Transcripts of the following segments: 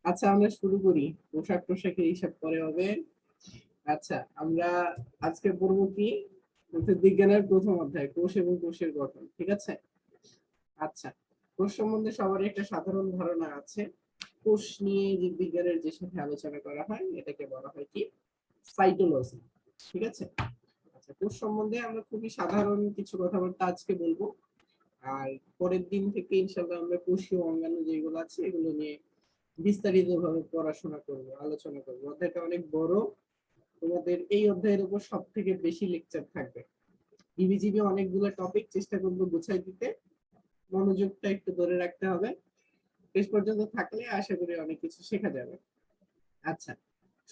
আচ্ছা আমরা শুরু করি। পোশাক টোশাকের হিসাব পরে হবে। আচ্ছা আমরা আজকে পড়বো কি, বিজ্ঞানের প্রথম অধ্যায় কোষ এবং কোষের গঠন। ঠিক আছে। আচ্ছা, কোষ সম্বন্ধে সবার একটা সাধারণ ধারণা আছে। কোষ নিয়ে জীববিজ্ঞানের যে সাথে আলোচনা করা হয় এটাকে বলা হয় কি, সাইটোলজি। ঠিক আছে। আচ্ছা, কোষ সম্বন্ধে আমরা খুবই সাধারণ কিছু কথাবার্তা আজকে বলবো। আর পরের দিন থেকে ইনশাআল্লাহ আমরা কোষীয় অঙ্গাণু যেগুলো আছে এগুলো নিয়ে বিস্তারিত ভাবে পড়াশোনা করব, আলোচনা করব। অধ্যায়টা অনেক বড়। তোমাদের এই অধ্যায়ের উপর সব থেকে বেশি লেকচার থাকবে। ইবিজিবি অনেকগুলো টপিক চেষ্টা করবো গুছাই দিতে। মনোযোগটা একটু ধরে রাখতে হবে। শেষ পর্যন্ত থাকলে আশা করি অনেক কিছু শেখা যাবে। আচ্ছা,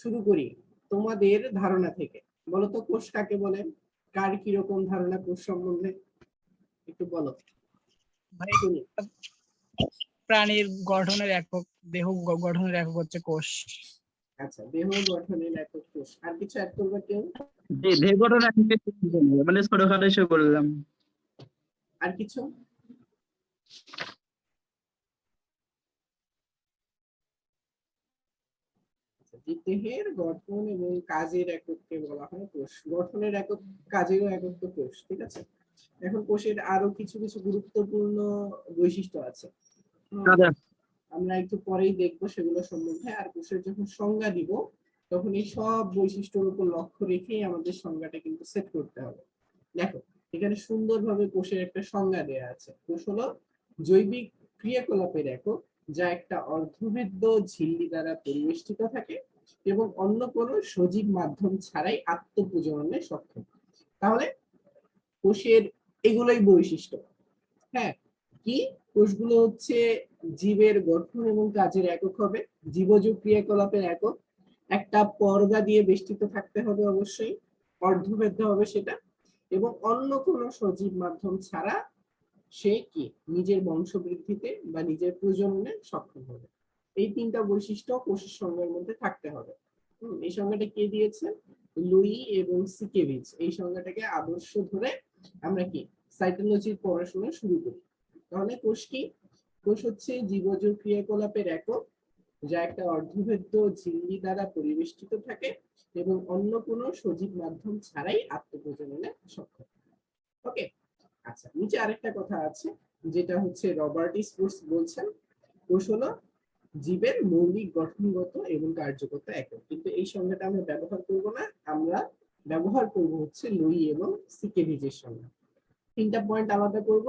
শুরু করি তোমাদের ধারণা থেকে। বলতো কোষ কাকে বলে? কার কিরকম ধারণা কোষ সম্বন্ধে একটু বলো ভাই, শুনি। প্রাণীর গঠনের একক, দেহ গঠনের একক হচ্ছে কোষ। আচ্ছা, দেহ গঠনের একক কোষ। আর কিছু অ্যাড করবে কেউ? দেহ গঠন মানে ছোটখাটো এসে বললাম। আর কিছু? দেহের গঠন এবং কাজের একককে বলা হয় কোষ। গঠনের একক, কাজেরও একক তো কোষ। ঠিক আছে। এখন কোষের আরো কিছু কিছু গুরুত্বপূর্ণ বৈশিষ্ট্য আছে। আমরা একটু পরেই দেখবো সেগুলো সম্বন্ধে। আর কোষের যখন সংজ্ঞা দিব তখন এই সব বৈশিষ্ট্যের উপর লক্ষ্য রেখেই আমাদের সংজ্ঞাটা কিন্তু সেট করতে হবে। দেখো এখানে সুন্দরভাবে কোষের একটা সংজ্ঞা দেয়া আছে। কোষ হলো জৈবিক ক্রিয়াকলাপের একক, যা একটা অর্ধভেদ্য ঝিল্লি দ্বারা পরিবেষ্টিত থাকে এবং অন্য কোনো সজীব মাধ্যম ছাড়াই আত্মপ্রজননে সক্ষম। তাহলে কোষের এগুলোই বৈশিষ্ট্য। হ্যাঁ, কি কোষগুলো হচ্ছে জীবের গঠন এবং কাজের একক হবে, জীবজ ক্রিয়াকলাপের একক। একটা পর্দা দিয়ে বেষ্টিত থাকতে হবে অবশ্যই, অর্ধবেদ্য হবে সেটা, এবং অন্য কোনো সজীব মাধ্যম ছাড়া সে কি নিজের বংশবৃদ্ধিতে বা নিজের প্রজননে সক্ষম হবে। এই তিনটা বৈশিষ্ট্য কোষের সংজ্ঞার মধ্যে থাকতে হবে। এই সংজ্ঞাটা কে দিয়েছে? লুই এবং সিকেভিচ। এই সংজ্ঞাটাকে আদর্শ ধরে আমরা কি সাইটোলজির পড়াশোনা শুরু করি। তাহলে কোষ কি? কোষ হচ্ছে জীবজ ক্রিয়াকলাপের একক, যা একটা অর্ধভেদ্য ঝিল্লি দ্বারা পরিবেষ্টিত থাকে এবং অন্য কোনো সজীব মাধ্যম ছাড়াই আত্মপ্রজননে সক্ষম। ওকে। আচ্ছা, নিচে আরেকটা কথা আছে যেটা হচ্ছে রবার্ট স্পোর্টস বলছেন, কোষ হলো জীবের মৌলিক গঠনগত এবং কার্যগত একক। কিন্তু এই সংজ্ঞাটা আমরা ব্যবহার করব না, আমরা ব্যবহার করব হচ্ছে লুই এবং সিকেভিচের সংজ্ঞা। তিনটা পয়েন্ট আলাদা করব: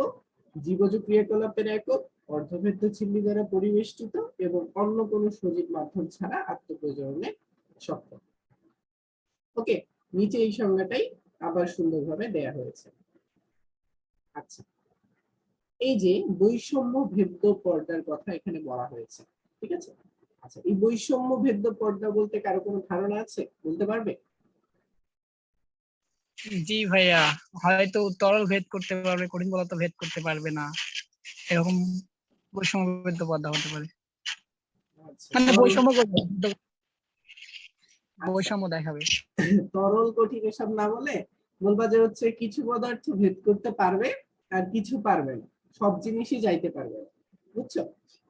জীবজ ক্রিয়াকলাপের একক, অর্ধভেদ্য ঝিল্লি দ্বারা পরিবেষ্টিত এবং অন্য কোনো সজীব মাধ্যম ছাড়া আত্মপ্রজননে সক্ষম। ওকে, নিচে এই সংজ্ঞাটাই আবার সুন্দরভাবে দেয়া হয়েছে। আচ্ছা, এই যে বৈষম্য ভেদ্য পর্দার কথা এখানে বলা হয়েছে। ঠিক আছে। আচ্ছা, এই বৈষম্য ভেদ্য পর্দা বলতে কারো কোনো ধারণা আছে? বলতে পারবে? জি ভাইয়া, হয়তো তরল ভেদ করতে পারবে, কঠিন পদার্থ ভেদ করতে পারবে না, এরকম বৈষম্য পর্দা হতে পারে। আচ্ছা, মানে বৈষম্য আচ্ছা, বৈষম্য দেখাবে। তরল কঠিন এসব না বলে বলবা যে হচ্ছে কিছু পদার্থ ভেদ করতে পারবে আর কিছু পারবে না, সব জিনিসই যাইতে পারবে না। বুঝছো?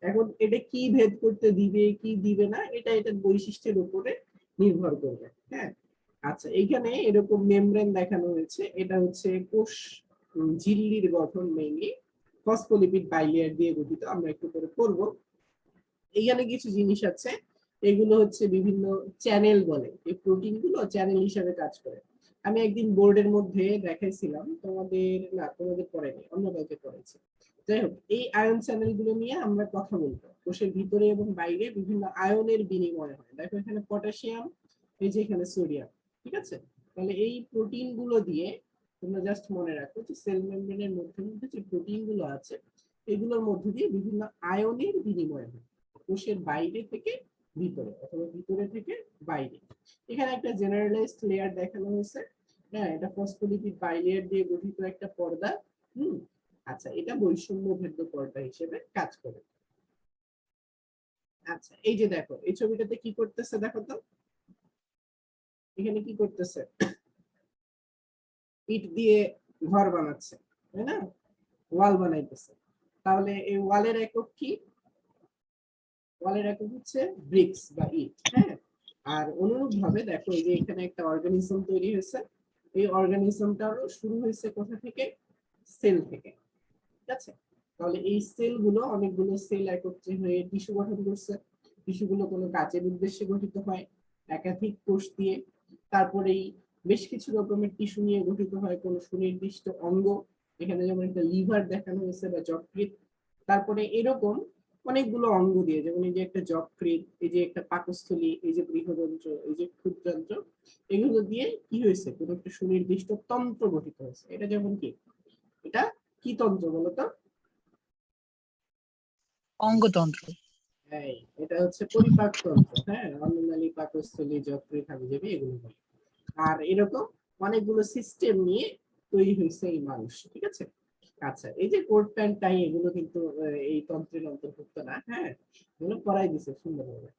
এখন এটা কি ভেদ করতে দিবে কি দিবে না এটা এটার বৈশিষ্ট্যের উপরে নির্ভর করবে। হ্যাঁ। আচ্ছা, এইখানে এরকম মেমব্রেন দেখানো হয়েছে। এটা হচ্ছে কোষ ঝিল্লির গঠন, মেইনলি ফসফোলিপিড বাইলেয়ার দিয়ে গঠিত। আমরা একটু করে পড়বো। এইখানে কিছু জিনিস আছে, এগুলো হচ্ছে বিভিন্ন চ্যানেল বলে। এই প্রোটিন গুলো চ্যানেল হিসেবে কাজ করে। আমি একদিন বোর্ডের মধ্যে দেখাইছিলাম তোমাদের, না তোমাদের পড়েনি, অন্য কাউকে পড়েছে। যাই হোক, এই আয়ন চ্যানেল গুলো নিয়ে আমরা কথা বলবো। কোষের ভিতরে এবং বাইরে বিভিন্ন আয়নের বিনিময় হয়। দেখো এখানে পটাশিয়াম, এই যে এখানে সোডিয়াম। ঠিক আছে। তাহলে এই প্রোটিন গুলো দিয়ে তোমরা জাস্ট মনে রাখো যে সেল মেমব্রেনের মধ্যে মধ্যে যে প্রোটিন গুলো আছে এগুলোর মধ্যে দিয়ে বিভিন্ন আয়নের বিনিময় হয়, কোষের বাইরে থেকে ভিতরে অথবা ভিতরে থেকে বাইরে। এখানে একটা জেনারেলাইজড লেয়ার দেখানো হয়েছে। হ্যাঁ, এটা ফসফোলিপিড বাইলেয়ার দিয়ে গঠিত একটা পর্দা। আচ্ছা, এটা বৈষম্য ভেদ্য পর্দা হিসেবে কাজ করে। আচ্ছা, এই যে দেখো এই ছবিটাতে কি করতেছে দেখো তো, এখানে কি করতেছে? ইট দিয়ে ঘর বানাচ্ছে, তাই না? ওয়াল বানাইতেছে। তাহলে এই ওয়ালের একক কি? ওয়ালের একক হচ্ছে ব্রিক্স বা ইট। হ্যাঁ, আর অনুরূপ ভাবে দেখো এই যে এখানে একটা অর্গানিজম তৈরি হয়েছে, এই অর্গানিজমটারও শুরু হয়েছে কোথা থেকে? সেল থেকে। ঠিক আছে, তাহলে এই সেলগুলো অনেকগুলো সেল একত্রে হয়ে টিস্যু গঠন করছে। টিস্যুগুলো কোনো কাজের উদ্দেশ্যে গঠিত হয় একাধিক কোষ দিয়ে। তারপরেই বেশ কিছু রকমের টিস্যু নিয়ে গঠিত হয় কোনো সুনির্দিষ্ট অঙ্গ, এখানে যেমন একটা লিভার দেখানো হয়েছে বা যকৃৎ। তারপরে এরকম অনেকগুলো অঙ্গ দিয়ে, যেমন এই যে একটা যকৃৎ, এই যে একটা পাকস্থলী, এই যে বৃহদন্ত্র, এই যে ক্ষুদ্রান্ত্র, এগুলো দিয়ে কি হয়েছে? কোনো একটা সুনির্দিষ্ট তন্ত্র গঠিত হয়েছে। এটা যেমন কি, এটা কি তন্ত্র বলতো? অঙ্গতন্ত্র। হ্যাঁ, এটা হচ্ছে পরিপাক তন্ত্র। হ্যাঁ, অন্ননালী, পাকস্থলী, যকৃৎ, হাবিজাবি এগুলো বলে। আর এরকম অনেকগুলো সিস্টেম নিয়ে তৈরি হয়েছে এই মানুষ। ঠিক আছে, আচ্ছা এই যে কোট প্যান্ট টাই এগুলো কিন্তু এই তন্ত্রের অন্তর্ভুক্ত না। হ্যাঁ, এগুলো পড়াই দিছে সুন্দরভাবে।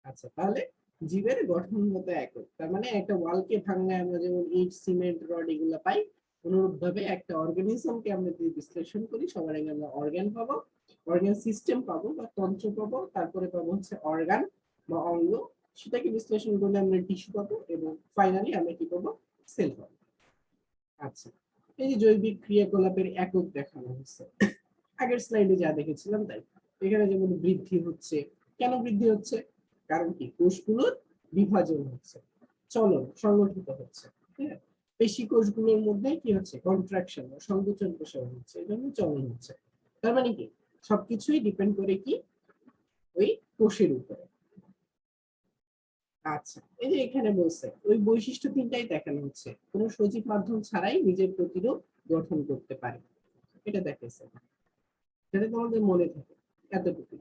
আচ্ছা, তাহলে জীবের গঠনগত একক, তার মানে একটা ওয়ালকে ভাঙলে আমরা যেমন ইট, সিমেন্ট, রড এগুলো পাই, অনুরূপ ভাবে একটা অর্গানিজমকে আমরা যদি বিশ্লেষণ করি, সবার আগে আমরা অর্গান পাবো, অর্গান সিস্টেম পাবো বা তন্ত্র পাবো, তারপরে পাবো হচ্ছে অর্গান বা অঙ্গ, সেটাকে বিশ্লেষণ করলে আমরা টিস্যু পাবো, এবং ফাইনালি আমরা কি পাবো? সেল পাবো। আচ্ছা, এই যে জৈবিক ক্রিয়াকলাপের একক দেখানো হচ্ছে আগের স্লাইডে যা দেখেছিলাম তাই। এখানে যেমন বৃদ্ধি হচ্ছে, কেন বৃদ্ধি হচ্ছে? কারণ কি, কোষগুলোর বিভাজন হচ্ছে, চলন সংগঠিত হচ্ছে। হ্যাঁ, পেশি কোষগুলোর মধ্যে কি হচ্ছে? কন্ট্রাকশন বা সংকোচন প্রসারণ হচ্ছে, এই জন্য চলন হচ্ছে। তার মানে কি, সবকিছুই ডিপেন্ড করে কি ওই কোষের উপরে। আচ্ছা, এই যে এখানে বলছে ওই বৈশিষ্ট্য তিনটাই দেখানো হচ্ছে, কোনো সজীব মাধ্যম ছাড়াই নিজের প্রতিরূপ গঠন করতে পারে। এটা দেখাইছে, যাতে তোমাদের মনে থাকে এতটুকু।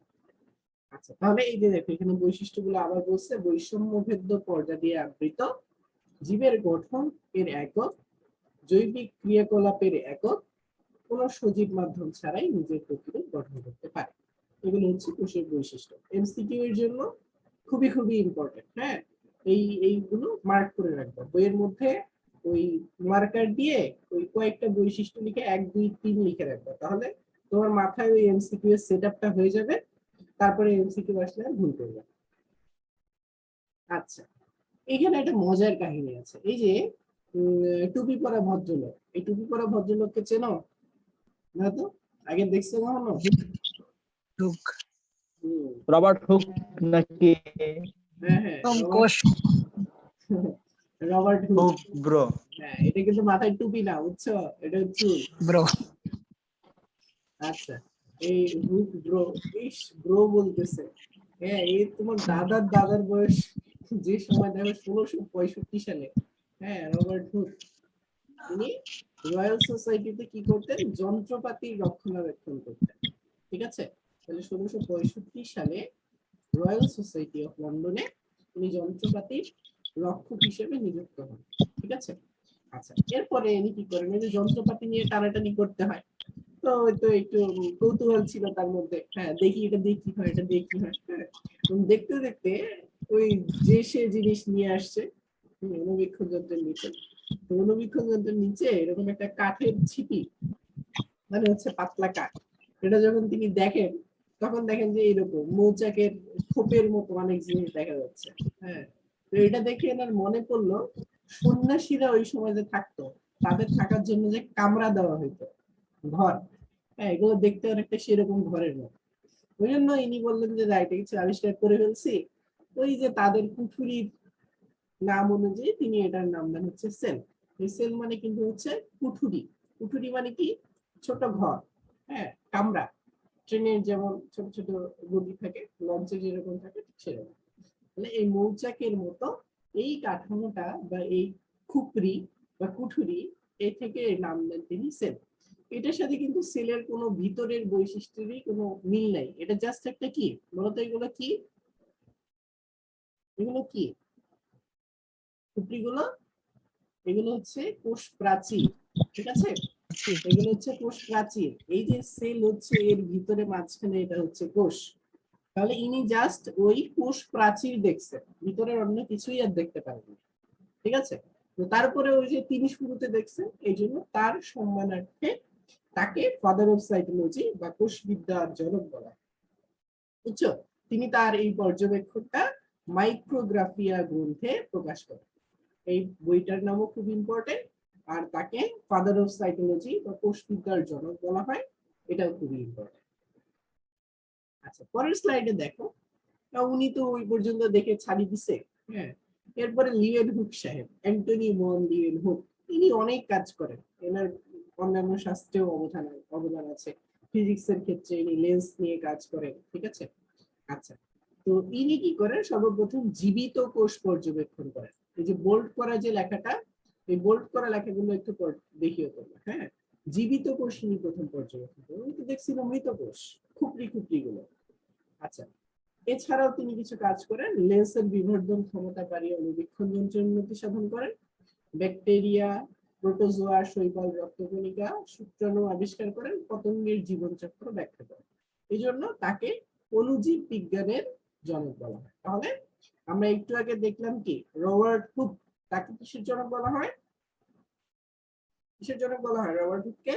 আচ্ছা, তাহলে এই যে দেখো এখানে বৈশিষ্ট্যগুলো আবার বলছে, বৈষম্যভেদ্য পর্দা দিয়ে আবৃত, জীবের গঠন এর একক, জৈবিক ক্রিয়াকলাপের একক, কোন সজীব মাধ্যম ছাড়াই নিজের প্রতিরূপ গঠন করতে পারে। এগুলো হচ্ছে কোষের বৈশিষ্ট্য। এমসিকিউ এর জন্য খুবই খুবই ইম্পর্টেন্ট। হ্যাঁ, এইগুলো মার্ক করে রাখবা বইয়ের মধ্যে, ওই মার্কার দিয়ে ওই কয়েকটা বৈশিষ্ট্য লিখে 1 2 3 লিখে রাখবা, তাহলে তোমার মাথায় ওই এমসিকিউ এর সেটআপটা হয়ে যাবে, তারপরে এমসিকিউ আসলে আর ভুল করবে না। আচ্ছা, এখানে একটা মজার কাহিনী আছে। এই যে টুপি পরা ভদ্রলোক, এই টুপি পরা ভদ্রলোককে চেনো না? তো আগে দেখছো কখনো? হুক। হুম, রবার্ট হুক নাকি? হ্যাঁ হ্যাঁ, কোষ। Robert Hooke. Hook bro. হ্যাঁ, এটা কিন্তু মাথায় টুপি না, বুঝছো, এটা চুল। ব্রো। আচ্ছা, এই হুক ব্রো, ইস ব্রো বলতেছে। হ্যাঁ, এই তোমার দাদার দাদার বয়স, যে সময় দেখো 1665 সালে। হ্যাঁ, রবার্ট হুক, তিনি রয়্যাল সোসাইটিতে কি করতেন? যন্ত্রপাতির রক্ষণাবেক্ষণ করতেন। ঠিক আছে, তাহলে 1665 সালে রয়্যাল সোসাইটি অফ লন্ডনে তিনি যন্ত্রপাতির রক্ষক হিসেবে নিযুক্ত হন। ঠিক আছে, আচ্ছা এরপরে ইনি কি করেন? এই যে যন্ত্রপাতি নিয়ে টানাটানি করতে হয়, তো ওই তো একটু কৌতূহল ছিল তার মধ্যে। হ্যাঁ, দেখি এটা দিয়ে কি হয়, এটা দিয়ে কি হয়। হ্যাঁ, দেখতে দেখতে ওই যে সে জিনিস নিয়ে আসছে অনুবীক্ষণ যন্ত্রের নিচে, তো অনুবীক্ষণ যন্ত্রের নিচে এরকম একটা কাঠের ছিপি, মানে হচ্ছে পাতলা কাঠ, এটা যখন তিনি দেখেন, তখন দেখেন যে এরকম মৌচাকের খোপের মতো অনেক জিনিস দেখা যাচ্ছে। হ্যাঁ, তো এটা দেখে এনার মনে পড়লো সন্ন্যাসীরা ওই সময় যে থাকতো, তাদের থাকার জন্য যে কামরা দেওয়া হইতো, ঘর, হ্যাঁ এগুলো দেখতে অনেকটা সেরকম ঘরের মতো। ওই জন্য ইনি বললেন যে না, এটা কিছু আবিষ্কার করে ফেলছি। ওই যে তাদের কুঠুরির নাম অনুযায়ী তিনি এটার নাম দেন হচ্ছে সেল। এই সেল মানে কিন্তু হচ্ছে কুঠুরি। কুঠুরি মানে কি? ছোট ঘর। হ্যাঁ, কামরা, ট্রেনের যেমন ছোট ছোট গদি থাকে, লঞ্চে যেরকম থাকে ঠিক সেরকম। মানে এই মৌচাকের মতো এই কাঠামোটা বা এই খুপরি বা কুঠুরি, এ থেকে নাম দেন তিনি সেল। এটার সাথে কিন্তু সেলের কোনো ভিতরের বৈশিষ্ট্যেরই কোনো মিল নাই, এটা জাস্ট একটা কি বলতো, এগুলো কি, এগুলো কি খুপরিগুলো? এগুলো হচ্ছে কোষ প্রাচীর। ঠিক আছে, এগুলো হচ্ছে কোষ প্রাচীর। এই যে সেল হচ্ছে এর ভিতরে মাঝখানে, এটা হচ্ছে কোষ। তাহলে ইনি জাস্ট ওই কোষ প্রাচীর দেখছে, ভিতরের অন্য কিছুই আর দেখতে পারেনি। ঠিক আছে, তো তারপরে ওই যে তিনি শুরুতে দেখছেন, এই জন্য তার সম্মানার্থে তাকে ফাদার অফ সাইটোলজি বা কোষবিদ্যার জনক বলা হয়। বুঝছো? তিনি তার এই পর্যবেক্ষণটা মাইক্রোগ্রাফিয়া গ্রন্থে প্রকাশ করেন। এই বইটার নামও খুব ইম্পর্টেন্ট, আর তাকে ফাদার অফ সাইকোলজি বা কোষবিদ্যার জনক বলা হয়, এটাও খুবই ইম্পর্টেন্ট। আচ্ছা, পরের স্লাইডে দেখো, উনি তো ওই পর্যন্ত দেখে ছাড়ি দিছে। হ্যাঁ, এরপরে লিওয়েনহুক সাহেব, অ্যান্টনি ভন লিওয়েনহুক, তিনি অনেক কাজ করেন, এনার অন্যান্য শাস্ত্রেও অবদান আছে। ফিজিক্সের ক্ষেত্রে ইনি লেন্স নিয়ে কাজ করেন, ঠিক আছে। আচ্ছা, তো ইনি কি করেন, সর্বপ্রথম জীবিত কোষ পর্যবেক্ষণ করেন। এই যে বোল্ড করা যে লেখাটা, এই বোল্ড করা লেখাগুলো একটু দেখিও তোমরা। হ্যাঁ, জীবিত কোষ ইনি প্রথম পর্যবেক্ষণ করেন। উনি তো দেখছিল মৃত কোষ, খুপড়ি খুপড়ি গুলো। আচ্ছা, এছাড়াও তিনি কিছু কাজ করেন, লেন্সের বিবর্ধন ক্ষমতা বাড়িয়ে অনুবীক্ষণ যন্ত্রের উন্নতি সাধন করেন, ব্যাকটেরিয়া, প্রোটোজোয়া, শৈবাল, রক্তকণিকা, শুক্রাণু আবিষ্কার করেন, পতঙ্গের জীবনচক্র ব্যাখ্যা করেন। এই জন্য তাকে অণুজীব বিজ্ঞানের জনক বলা হয়। তাহলে আমরা একটু আগে দেখলাম কি, রবার্ট হুক, তাকে কিসের জনক বলা হয়? কিসের জনক বলা হয় রবার্ট হুককে?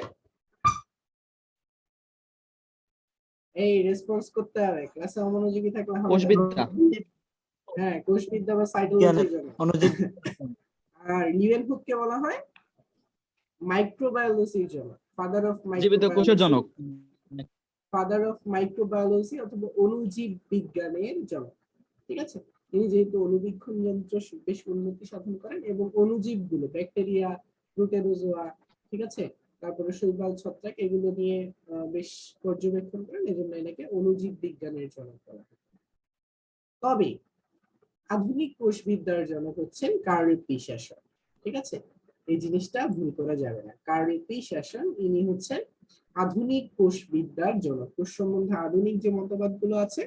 এই রেসপন্স করতে হবে, ক্লাসে অমনোযোগী থাকলে হবে না। কোষবিদ্যা, হ্যাঁ, কোষবিদ্যা বা সাইটোলজির জন্য। অনুজীব, আর লিওয়েনহুককে বলা হয় মাইক্রোবায়োলজির জনক, ফাদার অফ জীবিত কোষের জনক। ফাদার অফ মাইক্রোবায়োলজি অথবা অণুজীব বিজ্ঞানের জনক, ঠিক আছে। তিনি যেহেতু অণুবীক্ষণ যন্ত্র বেশ উন্নতি সাধন করেন এবং অণুজীব গুলো, ব্যাকটেরিয়া, প্রোটোজোয়া, ঠিক আছে, তারপরে শৈবাল, ছত্রাক, এগুলো নিয়ে বেশ পর্যবেক্ষণ করেন, এজন্য এনাকে অণুজীব বিজ্ঞানের জনক বলা হয়। তবে আধুনিক কোষবিদ্যার জনক হচ্ছেন কার্ল পিয়ারসন, ঠিক আছে। এই জিনিসটা ভুল করা যাবে না, কার্ল পিয়ারসন ইনি হচ্ছেন আধুনিক কোষবিদ্যার জনক। কোষ সম্বন্ধে আধুনিক যে মতবাদগুলো আছে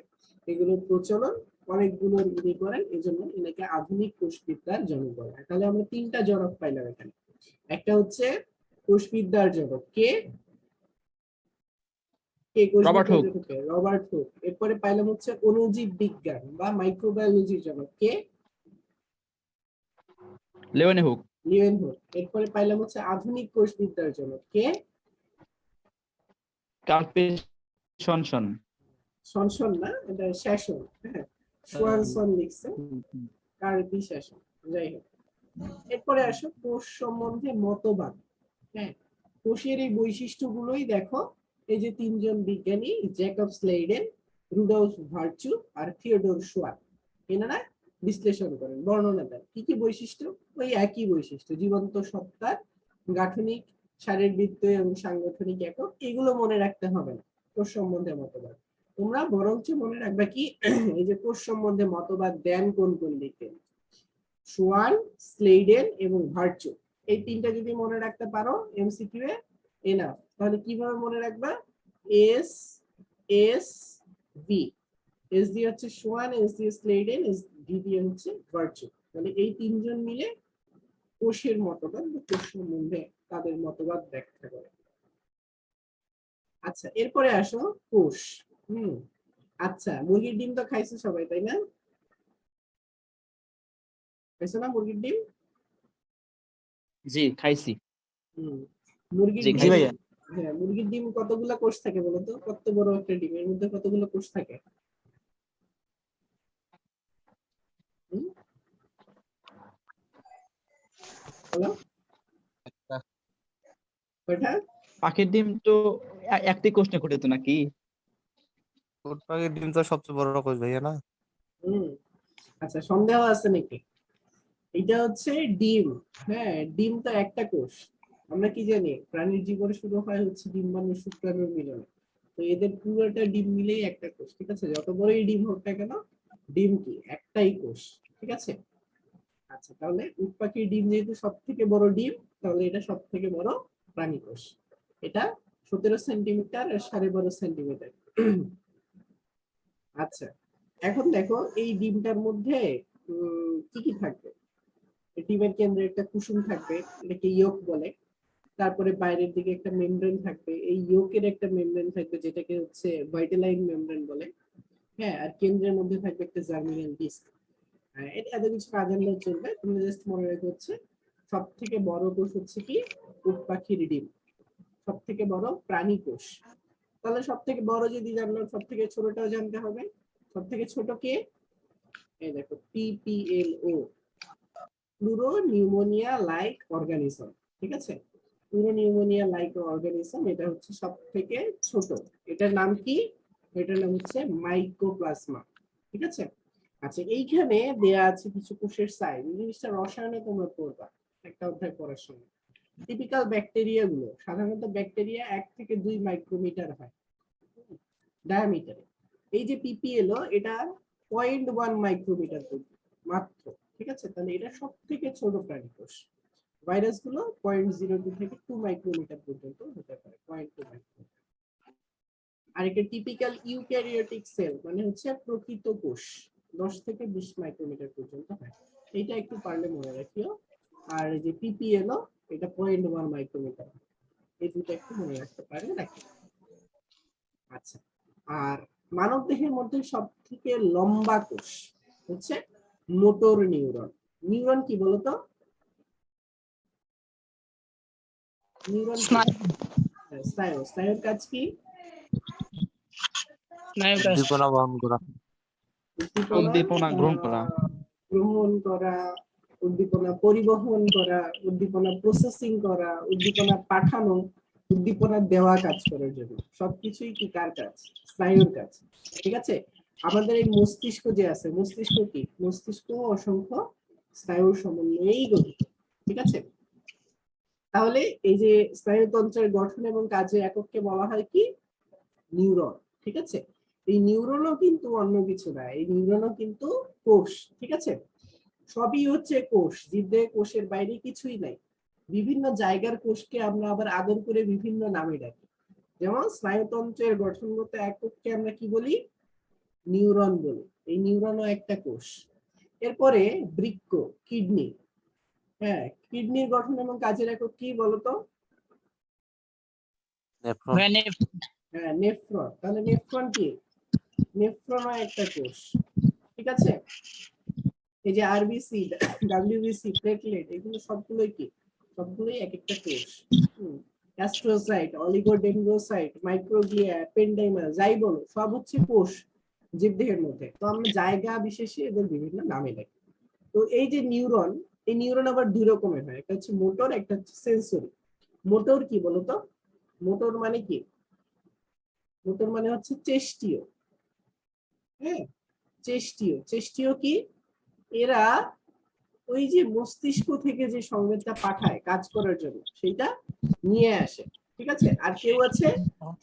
এগুলো প্রচলন অনেকগুলো ইনি করেন, এজন্য এনাকে আধুনিক কোষবিদ্যার জনক বলা হয়। তাহলে আমরা তিনটা জনক পাইলাম এখানে। একটা হচ্ছে কোষবিদ্যার জনক কে, রবার্ট হুক। Robert Hooke. এরপরে পাইলাম হচ্ছে অণুজীব বিজ্ঞান বা মাইক্রোবায়োলজির জনক কে, লিওয়েনহুক। লিওয়েনহুক। এরপরে পাইলাম হচ্ছে আধুনিক কোষবিদ্যার জনক কে, কার্ল পিয়ারসন। সনসন না, এটা শ্যাসন। হ্যাঁ, সোয়ানসন লিখছে, কার্ল পিয়ারসন। যাই হোক, এরপরে আসো কোষ সম্বন্ধে মতবাদ। হ্যাঁ, কোষের এই বৈশিষ্ট্যগুলোই দেখো, এই যে তিনজন বিজ্ঞানী, জ্যাকব স্লেইডেন, রুডolf ভার্চু আর থিওডোর শোয়ার, এনারা বিশ্লেষণ করেন, বর্ণনা দেন কি কি বৈশিষ্ট্য। ওই একই বৈশিষ্ট্য, জীবন্ত সত্তার গাঠনিক, শারীরবৃত্তীয় এবং সাংগঠনিক একক, এগুলো মনে রাখতে হবে না কোষ সম্বন্ধে মতবাদ। তোমরা বরঞ্চ মনে রাখবা কি, এই যে কোষ সম্বন্ধে মতবাদ দেন কোন কোন বিজ্ঞানী, শোয়ান, স্লেইডেন এবং ভার্চু। এই তিনটা যদি মনে রাখতে পারো এমসিকিউ এ এনাফ। তাহলে কিভাবে মনে রাখবা? এস এস ভি, এস দিয়ে হচ্ছে শোয়ান, এস দিয়ে স্লেইডেন, এস ভি দিয়ে হচ্ছে ভার্চু। তাহলে এই তিনজন মিলে কোষের মতবাদ বা কোষ সম্বন্ধে তাদের মতবাদ ব্যাখ্যা করে। আচ্ছা, এরপরে আসো কোষ। আচ্ছা, মুরগির ডিম তো খাইছো সবাই, তাই না? খাইছো না মুরগির ডিম? জি, খাইছি। মুরগির জি, ডিম, ভাইয়া। হ্যাঁ, মুরগির ডিম কতগুলা কোষ থাকে বলতো? কত বড় একটা ডিমের মধ্যে কতগুলো কোষ থাকে? বলো কয়টা? পাখির ডিম তো একটি কোষ নিয়ে গঠিত নাকি? উট পাখির ডিম তো সবচেয়ে বড় কোষ ভাইয়া না? আচ্ছা, সন্দেহ আছে নাকি? এটা হচ্ছে ডিম। হ্যাঁ, ডিম তো একটা কোষ। আমরা কি জানি, প্রাণীর জীবন শুরু হয় হচ্ছে ডিম্বাণু শুক্রাণুর মিলনে। তো এদের পুরোটা ডিম মিলেই একটা কোষ, ঠিক আছে। যত বড়ই ডিম হোক না কেন, ডিম কি একটাই কোষ, ঠিক আছে। আচ্ছা, তাহলে উট পাখির ডিম যেহেতু সব থেকে বড় ডিম, তাহলে এটা সব থেকে বড় প্রাণী কোষ। এটা 17 সেন্টিমিটার আর 12.5 সেন্টিমিটার। আচ্ছা, এখন দেখো এই ডিমটার মধ্যে কি কি থাকবে। ডিমের কেন্দ্রে একটা কুসুম থাকবে, এটাকে ইয়ক বলে। তারপরে বাইরের দিকে একটা মেমব্রেন থাকবে, এই ইয়কের একটা মেমব্রেন থাকবে যেটাকে হচ্ছে ভাইটালাইন মেমব্রেন বলে। হ্যাঁ, আর কেন্দ্রের মধ্যে থাকবে একটা জার্মিনাল ডিস্ক। এটা এত কিছু কাজ আনলে চলবে, তুমি জাস্ট মনে রাখো হচ্ছে সব থেকে বড় কোষ হচ্ছে কি, উট পাখির ডিম, সব থেকে বড় প্রাণী কোষ। তাহলে সব থেকে বড় যদি জানলাম, সব থেকে ছোটটাও জানতে হবে। সব থেকে ছোট কে? এই দেখো PPLO, প্লুরো নিউমোনিয়া লাইক অর্গানিজম। ঠিক আছে, প্লুরো নিউমোনিয়া লাইক অর্গানিজম, এটা হচ্ছে সব থেকে ছোট। এটার নাম কি? এটার নাম হচ্ছে মাইকোপ্লাজমা। ঠিক আছে। আচ্ছা, এইখানে দেয়া আছে কিছু কোষের সাইজ। এই জিনিসটা রসায়নে তোমরা পড়বা একটা অধ্যায় পড়ার সময়। টিপিক্যাল ব্যাকটেরিয়া গুলো, সাধারণত ব্যাকটেরিয়া 1 থেকে 2 মাইক্রোমিটার হয় ডায়ামিটারে। এই যে PPLO, এটা 0.1 মাইক্রোমিটার মাত্র। ঠিক আছে, তাহলে এটা সব থেকে ছোট প্রাণী কোষ। ভাইরাস গুলো 0.02 থেকে 2 মাইক্রোমিটার পর্যন্ত হতে পারে, 0.2 মাইক্রোমিটার। আর একটা টিপিক্যাল ইউক্যারিওটিক সেল মানে হচ্ছে প্রকৃত কোষ 10 থেকে 20 মাইক্রোমিটার পর্যন্ত হয়। এটা একটু পারলে মনে রাখিও। আর এই যে PPLO, এটা 0.1 মাইক্রোমিটার। এই দুটো একটু মনে রাখতে পারলে রাখি। আচ্ছা, আর মানব দেহের মধ্যে সব থেকে লম্বা কোষ হচ্ছে মোটর নিউরন। নিউরন কি বলতো? নিউরন স্নায়ু। স্নায়ুর কাজ কি? উদ্দীপনা বহন করা। উদ্দীপনা গ্রহণ করা। গ্রহণ করা, উদ্দীপনা পরিবহন করা, উদ্দীপনা প্রসেসিং করা, উদ্দীপনা পাঠানো, উদ্দীপনা দেওয়া কাজ করার জন্য সবকিছুই কি কার কাজ? স্নায়ুর কাজ। ঠিক আছে। আমাদের এই মস্তিষ্ক যে আছে, মস্তিষ্ক কি? মস্তিষ্ক অসংখ্য স্নায়ুর সমন্বয়েই গঠিত। ঠিক আছে। তাহলে এই যে স্নায়ুতন্ত্রের গঠন এবং কাজের একককে বলা হয় কি? নিউরন। ঠিক আছে। এই নিউরনও কিন্তু অন্য কিছু না, এই নিউরনও কিন্তু কোষ। ঠিক আছে, সবই হচ্ছে কোষ। জীবদেহে কোষের বাইরে কিছুই নাই। বিভিন্ন জায়গার কোষকে আমরা আবার আদর করে বিভিন্ন নামে ডাকি। যেমন স্নায়ুতন্ত্রের গঠনগত একককে আমরা কি বলি? নিউরন বলি। এই নিউরনও একটা কোষ। এরপরে বৃক্ক, কিডনি। হ্যাঁ, কিডনির গঠন এবং কাজের একক কি বলতো? নেফ্রন। হ্যাঁ, নেফ্রন। তাহলে নেফ্রন কি? নেফ্রনও একটা কোষ। ঠিক আছে। এই যে RBC, WBC, প্লেটলেট, এগুলো সবগুলোই কি? সবগুলোই এক একটা কোষ। অ্যাস্ট্রোসাইট, অলিগোডেন্ড্রোসাইট, মাইক্রোগ্লিয়া, অ্যাপেন্ডাইমা, যাই বলো, সব হচ্ছে কোষ জীবদেহের মধ্যে। তো আমরা জায়গা বিশেষে এদের বিভিন্ন নামে ডাকি। তো এই যে নিউরন, এই নিউরন আবার দুই রকমের হয়, একটা হচ্ছে মোটর, একটা হচ্ছে সেন্সরি। মোটর কি বলতো? মোটর মানে কি? মোটর মানে হচ্ছে চেষ্টীয়। হ্যাঁ, চেষ্টীয়। চেষ্টীয় কি? এরা ওই যে মস্তিষ্ক থেকে যে সংবেদটা পাঠায় কাজ করার জন্য, সেটা নিয়ে আসে। ঠিক আছে। আর কেউ আছে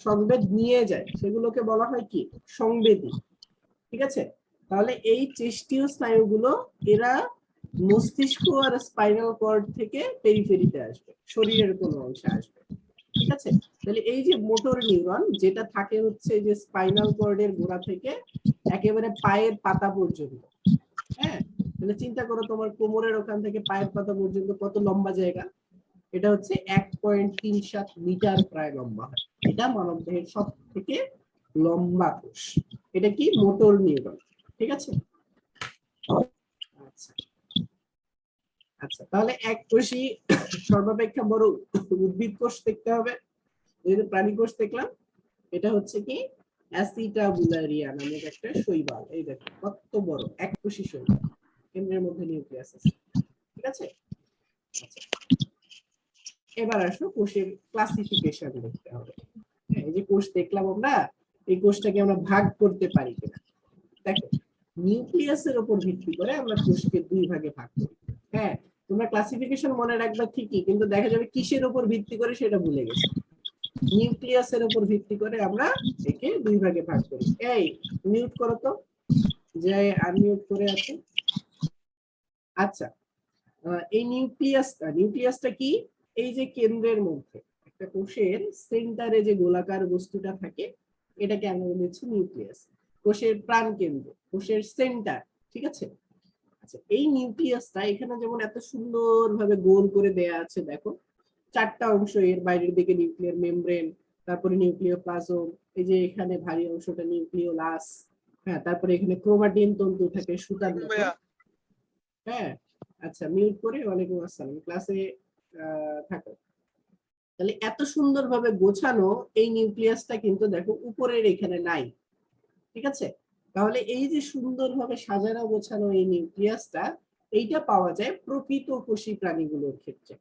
সংবেদ নিয়ে যায়, সেগুলোকে বলা হয় কি? সংবেদী। ঠিক আছে। তাহলে এই চেষ্টীয় স্নায়ুগুলো এরা মস্তিষ্ক আর স্পাইনাল কর্ড থেকে পেরিফেরিতে আসবে, শরীরের কোনো অংশে আসবে। ঠিক আছে। তাহলে এই যে মোটর নিউরন, যেটা থাকে হচ্ছে যে স্পাইনাল কর্ডের গোড়া থেকে একেবারে পায়ের পাতা পর্যন্ত। হ্যাঁ, তাহলে চিন্তা করো, তোমার কোমরের ওখান থেকে পায়ের পাতা পর্যন্ত কত লম্বা জায়গা? এটা হচ্ছে 1.37 মিটার প্রায় লম্বা হয়। এটা মানব দেহের সব থেকে লম্বা কোষ। এটা কি? Motor neuron. ঠিক আছে। আচ্ছা আচ্ছা, তাহলে এক কোষী সর্বাপেক্ষা বড় উদ্ভিদ কোষ দেখতে হবে। এই যে প্রাণী কোষ দেখলাম, এটা হচ্ছে কি? অ্যাসিটাবুলারিয়া নামক একটা শৈবাল। এই দেখো কত বড় এক কোষী শৈবাল, কেন্দ্রের মধ্যে নিউক্লিয়াস আছে। ঠিক আছে। আচ্ছা, এবার আসো কোষের ক্লাসিফিকেশন দেখতে হবে। এই যে কোষ দেখলাম আমরা, এই কোষটাকে আমরা ভাগ করতে পারি কিনা। দেখো, নিউক্লিয়াসের উপর ভিত্তি করে আমরা কোষকে দুই ভাগে ভাগ করি। হ্যাঁ, তোমরা ক্লাসিফিকেশন মনে রাখবা ঠিকই, কিন্তু দেখা যাবে কিসের উপর ভিত্তি করে সেটা ভুলে গেছে। নিউক্লিয়াসের উপর ভিত্তি করে আমরা একে দুই ভাগে ভাগ করি। এই মিউট করো তো, যে আনমিউট করে আছে। আচ্ছা, এই নিউক্লিয়াসটা কি? এই যে কেন্দ্রের মধ্যে একটা কোষের সেন্টারে যে গোলাকার বস্তুটা থাকে, এটাকে আমরা বলেছি নিউক্লিয়াস। কোষের প্রাণ কেন্দ্র, কোষের সেন্টার। ঠিক আছে। আচ্ছা, এই নিউক্লিয়াসটা এখানে যেমন এত সুন্দরভাবে গোল করে দেয়া আছে, দেখো 4টা অংশ। এর বাইরের দিকে নিউক্লিয়ার মেমব্রেন, তারপরে নিউক্লিওপ্লাজম, এই যে এখানে ভারী অংশটা নিউক্লিওলাস। হ্যাঁ, তারপরে এখানে ক্রোমাটিন তন্তু থাকে সুতার মতো। হ্যাঁ, আচ্ছা, মিউট করে ওয়ালাইকুম আসসালাম, ক্লাসে থাকো। তাহলে এত সুন্দরভাবে গোছানো এই নিউক্লিয়াসটা কিন্তু দেখো উপরের এখানে নাই। ঠিক আছে। তাহলে এই যে সুন্দরভাবে সাজানো গোছানো এই নিউক্লিয়াসটা, এইটা পাওয়া যায় প্রকৃত কোষী প্রাণীগুলোর ক্ষেত্রে।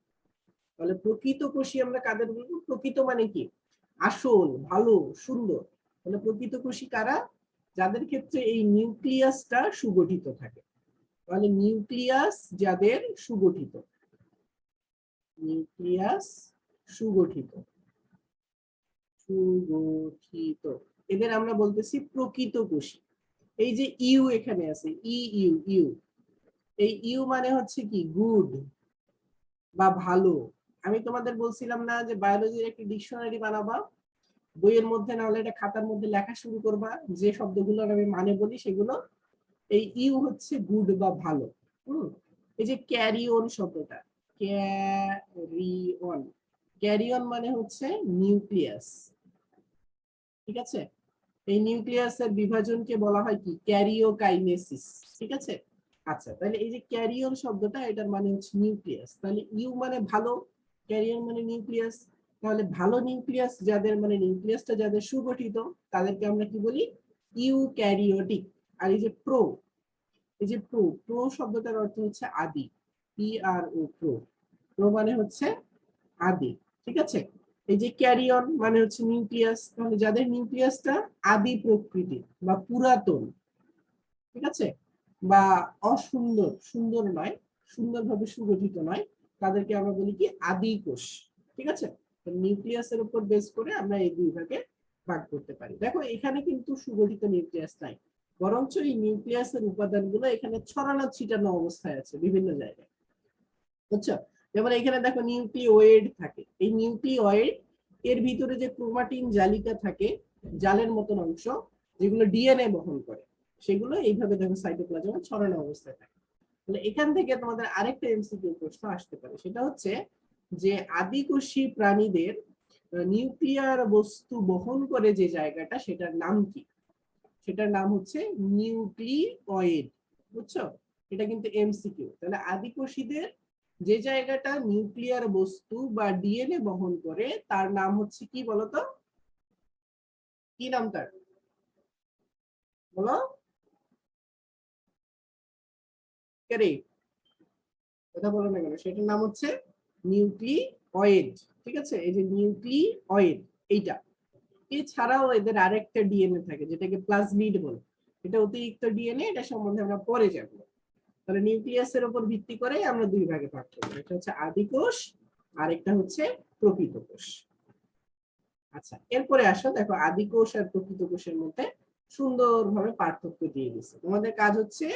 তাহলে প্রকৃত কোষী আমরা কাদের বলবো? প্রকৃত মানে কি? আসল, ভালো, সুন্দর। তাহলে প্রকৃত কোষী কারা? যাদের ক্ষেত্রে এই নিউক্লিয়াসটা সুগঠিত থাকে। তাহলে নিউক্লিয়াস যাদের সুগঠিত, নিউক্লিয়াস সুগঠিত, সুগঠিত, এদের আমরা বলতেছি প্রকৃত কোষী। এই যে ইউ এখানে আছে, ইউ, এই ইউ মানে হচ্ছে কি? গুড বা ভালো। আমি তোমাদের বলছিলাম না যে বায়োলজির একটি ডিকশনারি বানাবা, বইয়ের মধ্যে না হলে এটা খাতার মধ্যে লেখা শুরু করবা, যে শব্দগুলোর আমি মানে বলি সেগুলো। এই ইউ হচ্ছে গুড বা ভালো। এই যে ক্যারি অন শব্দটা, ক্যারি অন, ক্যারি অন মানে হচ্ছে নিউক্লিয়াস। ঠিক আছে, এই নিউক্লিয়াসের বিভাজনকে বলা হয় কি? ক্যারিওকাইনেসিস। ঠিক আছে, আচ্ছা, তাহলে এই যে ক্যারিয়ন শব্দটা, এটার মানে হচ্ছে নিউক্লিয়াস। তাহলে ইউ মানে ভালো, ক্যারিয়ন মানে নিউক্লিয়াস। তাহলে ভালো নিউক্লিয়াস যাদের, মানে নিউক্লিয়াসটা যাদের সুগঠিত, তাদেরকে আমরা কি বলি? ইউক্যারিওটিক। আর এই যে প্রো, এই যে প্রো, প্রো শব্দটার অর্থ হচ্ছে আদি, PRO, প্রো, প্রো মানে হচ্ছে আদি। ঠিক আছে, এই যে ক্যারিয়ন মানে হচ্ছে নিউক্লিয়াস। তাহলে যাদের নিউক্লিয়াসটা আদি প্রকৃতি বা পুরাতন, ঠিক আছে, বা অসুন্দর, সুন্দর নয়, সুন্দরভাবে সুগঠিত নয়, তাদেরকে আমরা বলি কি? আদি কোষ। ঠিক আছে, নিউক্লিয়াসের উপর বেস করে আমরা এই দুই ভাগে ভাগ করতে পারি। দেখো এখানে কিন্তু সুগঠিত নিউক্লিয়াস নাই, বরঞ্চ এই নিউক্লিয়াসের উপাদানগুলো এখানে ছড়ানো ছিটানো অবস্থায় আছে বিভিন্ন জায়গায়। বুঝছো? যেমন এখানে দেখো নিউক্লিওয়েড থাকে, এই নিউক্লিওয়েড এর ভিতরে যে ক্রোমাটিন জালিকা থাকে, জালের মতন অংশ, যেগুলো ডিএনএ বহন করে, সেগুলো এইভাবে দেখো সাইটোপ্লাজমে ছড়ানো অবস্থায় থাকে। তাহলে এখান থেকে তোমাদের আরেকটা এমসিকিউ প্রশ্ন আসতে পারে, সেটা হচ্ছে যে আদিকোষী প্রাণীদের নিউক্লিয়ার বস্তু বহন করে যে জায়গাটা, সেটার নাম কি? সেটার নাম হচ্ছে নিউক্লিওয়েড। বুঝছো? এটা কিন্তু এমসিকিউ। তাহলে আদিকোষীদের যে জায়গাটা নিউক্লিয়ার বস্তু বা ডিএনএ বহন করে, তার নাম হচ্ছে কি বলতো? কি নাম তার? বলো, কে? কথা বলো না কেন? সেটার নাম হচ্ছে নিউক্লিওয়েড। ঠিক আছে, এই যে নিউক্লিওয়েড এইটা। এছাড়াও এদের আরেকটা ডিএনএ থাকে, যেটাকে প্লাজমিড বলে। এটা অতিরিক্ত ডিএনএ, এটা সম্বন্ধে আমরা পরে যাবো। তাহলে নিউক্লিয়াসের উপর ভিত্তি করে আমরা দুই ভাগে ভাগ করবো, একটা হচ্ছে আদিকোষ, আর একটা হচ্ছে প্রকৃত কোষ। আচ্ছা, এরপরে আসো, দেখো আদিকোষ আর প্রকৃত কোষের মধ্যে সুন্দরভাবে পার্থক্য দিয়ে দিচ্ছে। তোমাদের কাজ হচ্ছে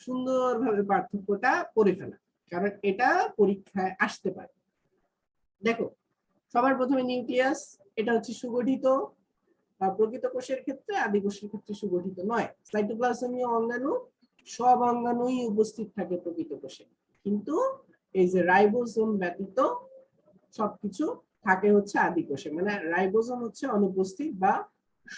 সুন্দরভাবে পার্থক্যটা করে ফেলা, কারণ এটা পরীক্ষায় আসতে পারে। দেখো, সবার প্রথমে নিউক্লিয়াস, এটা হচ্ছে সুগঠিত। প্রকৃত কোষের ক্ষেত্রে, আদি কোষের ক্ষেত্রে সুগঠিত নয়। সাইটোপ্লাজমীয় অঙ্গাণু, সব অঙ্গাণুই উপস্থিত থাকে প্রকৃত কোষে, কিন্তু এই যে রাইবোজোম ব্যতীত সবকিছু থাকে হচ্ছে আদি কোষে। মানে রাইবোজোম হচ্ছে অনুপস্থিত, বা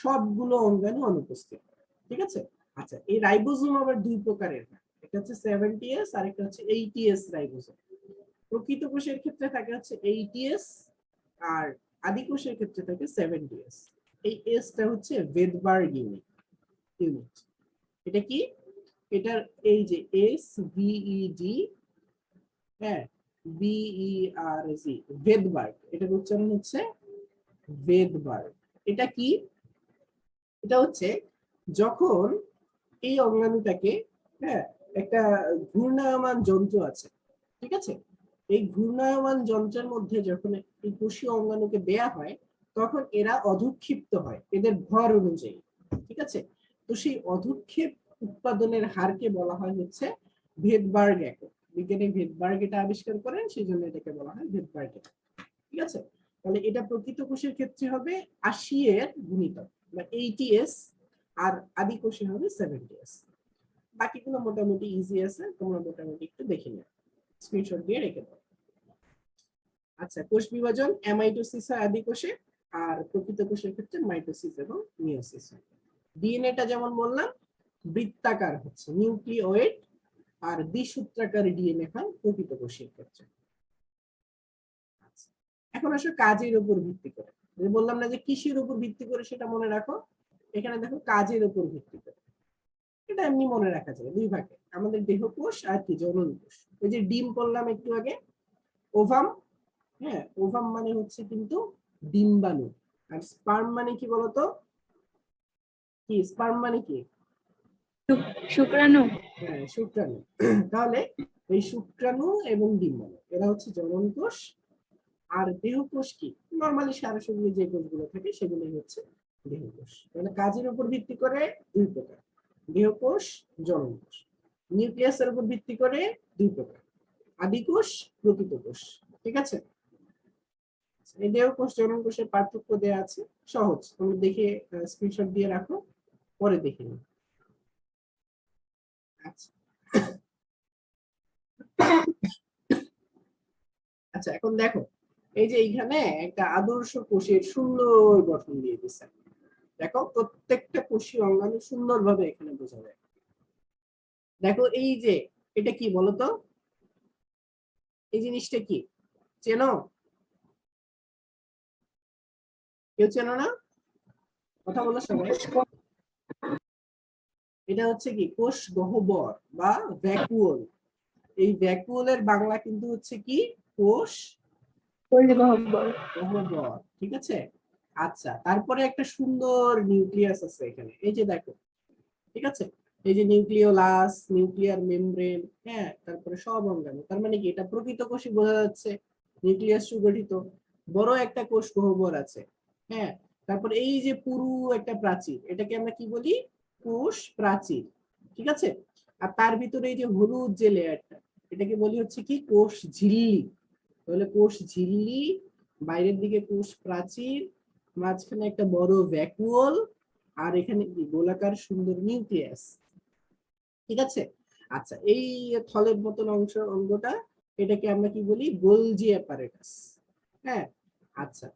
সবগুলো অঙ্গাণু অনুপস্থিত। ঠিক আছে, আচ্ছা, এই রাইবোজোম আবার দুই প্রকারের, একটা হচ্ছে 70S আর একটা হচ্ছে 80S রাইবোজোম। প্রকৃত কোষের ক্ষেত্রে থাকে হচ্ছে 80S, আর আদি কোষের ক্ষেত্রে থাকে 70S। এই এসটা হচ্ছে ভেদবার্গ ইউনিট। এটা কি? এটার এই যে SVED, হ্যাঁ, BERG, ভেদবার্গ, এটার উচ্চারণ হচ্ছে ভেদবার্গ। এটা কি? এটা হচ্ছে যখন এই অঙ্গাণুটাকে, হ্যাঁ, একটা ঘূর্ণায়মান যন্ত্র আছে, ঠিক আছে, এই ঘূর্ণায়মান যন্ত্রের মধ্যে যখন এই কোষীয় অঙ্গাণুকে দেয়া হয়, তখন এরা অধঃক্ষিপ্ত হয় এদের ভর অনুযায়ী। ঠিক আছে, তো সেই অধঃক্ষেপ উৎপাদনের হারকে বলা হয় হচ্ছে ভেদবার্গ একক। বিজ্ঞানী ভেদবার্গ এটা আবিষ্কার করেন, সেই জন্য এটাকে বলা হয় ভেদবার্গ একক। ঠিক আছে, তাহলে এটা প্রকৃত কোষের ক্ষেত্রে হবে 80 এর গুণিতক বা 80S, আর আদি কোষে হবে 70S। বাকিগুলো মোটামুটি ইজি আছে, তোমরা মোটামুটি একটু দেখে নিও, স্ক্রিনশট দিয়ে রেখে দাও। আচ্ছা, কোষ বিভাজন অ্যামাইটোসিস হয় আদি কোষে, আর প্রকৃত কোষের ক্ষেত্রে মাইটোসিস এবং মিওসিস হয়। ডিএনএটা যেমন বললাম বৃত্তাকার হচ্ছে নিউক্লিওয়েড, আর দ্বিসূত্রাকার ডিএনএ হয় প্রকৃত কোষের ক্ষেত্রে। আচ্ছা, এখন আসলে কাজের উপর ভিত্তি করে, বললাম না যে কিসের উপর ভিত্তি করে, সেটা মনে রাখো। এখানে দেখো কাজের উপর ভিত্তি করে, এটা এমনি মনে রাখা যায় দুই ভাগে, আমাদের দেহকোষ আর কি জনন কোষ। ওই যে ডিম বললাম একটু আগে, ওভাম, হ্যাঁ ওভাম মানে হচ্ছে কিন্তু ডিম্বাণু, আর স্পার্ম মানে কি বলতো, কি স্পার্ম মানে কি? শুক্রাণু। হ্যাঁ শুক্রাণু। তাহলে এই শুক্রাণু এবং ডিম্বাণু এরা হচ্ছে জনন কোষ, আর দেহকোষ কি নরমালি সারা শরীরে যে কোষগুলো থাকে সেগুলোই হচ্ছে দেহকোষ। তাহলে কাজের উপর ভিত্তি করে দুই প্রকার, দেহকোষ, জনন কোষ। নিউক্লিয়াসের উপর ভিত্তি করে দুই প্রকার, আদিকোষ, প্রকৃত কোষ। ঠিক আছে, এই দেহকোষ জনন কোষের পার্থক্য দেয়া আছে, সহজ, তুমি দেখে স্ক্রিনশট দিয়ে রাখো, পরে দেখে নিও। আচ্ছা আচ্ছা, এখন দেখো এই যে এইখানে একটা আদর্শ কোষের সুন্দর গঠন দিয়ে দিচ্ছে। দেখো প্রত্যেকটা কোষীয় অঙ্গাণু সুন্দরভাবে এখানে বোঝা যায়। দেখো এই যে এটা কি বলতো, এই জিনিসটা কি চেনো? কেউ চেনো না? কথা বলো সবাই। এটা হচ্ছে কি কোষ গহ্বর বা ভ্যাকুওল। এই ভ্যাকুওলের বাংলা কিন্তু হচ্ছে কি কোষ গহ্বর। গহ্বর। ঠিক আছে, আচ্ছা তারপরে একটা সুন্দর নিউক্লিয়াস আছে এখানে, এই যে দেখো, ঠিক আছে, এই যে নিউক্লিওলাস, নিউক্লিয়ার মেমব্রেন, হ্যাঁ তারপরে সব অঙ্গাণু, তার মানে কি এটা প্রকৃত কোষই বোঝা যাচ্ছে, নিউক্লিয়াস সুগঠিত বড় একটা কোষ গহ্বর আছে। হ্যাঁ, তারপর এই যে পুরু একটা প্রাচীর, এটাকে আমরা কি বলি, কোষ প্রাচীর। ঠিক আছে, আর তার ভিতরে এই যে হলুদ যে লেয়ারটা, এটাকে বলি হচ্ছে কি কোষ ঝিল্লি। তাহলে কোষ ঝিল্লি, বাইরের দিকে কোষ প্রাচীর, মাঝখানে একটা বড় ভ্যাকুওল, আর এখানে কি গোলাকার সুন্দর নিউক্লিয়াস। ঠিক আছে, আচ্ছা এই থলের মতন অঙ্গটা, এটাকে আমরা কি বলি, গোলজি অ্যাপারেটাস। হ্যাঁ, আচ্ছা,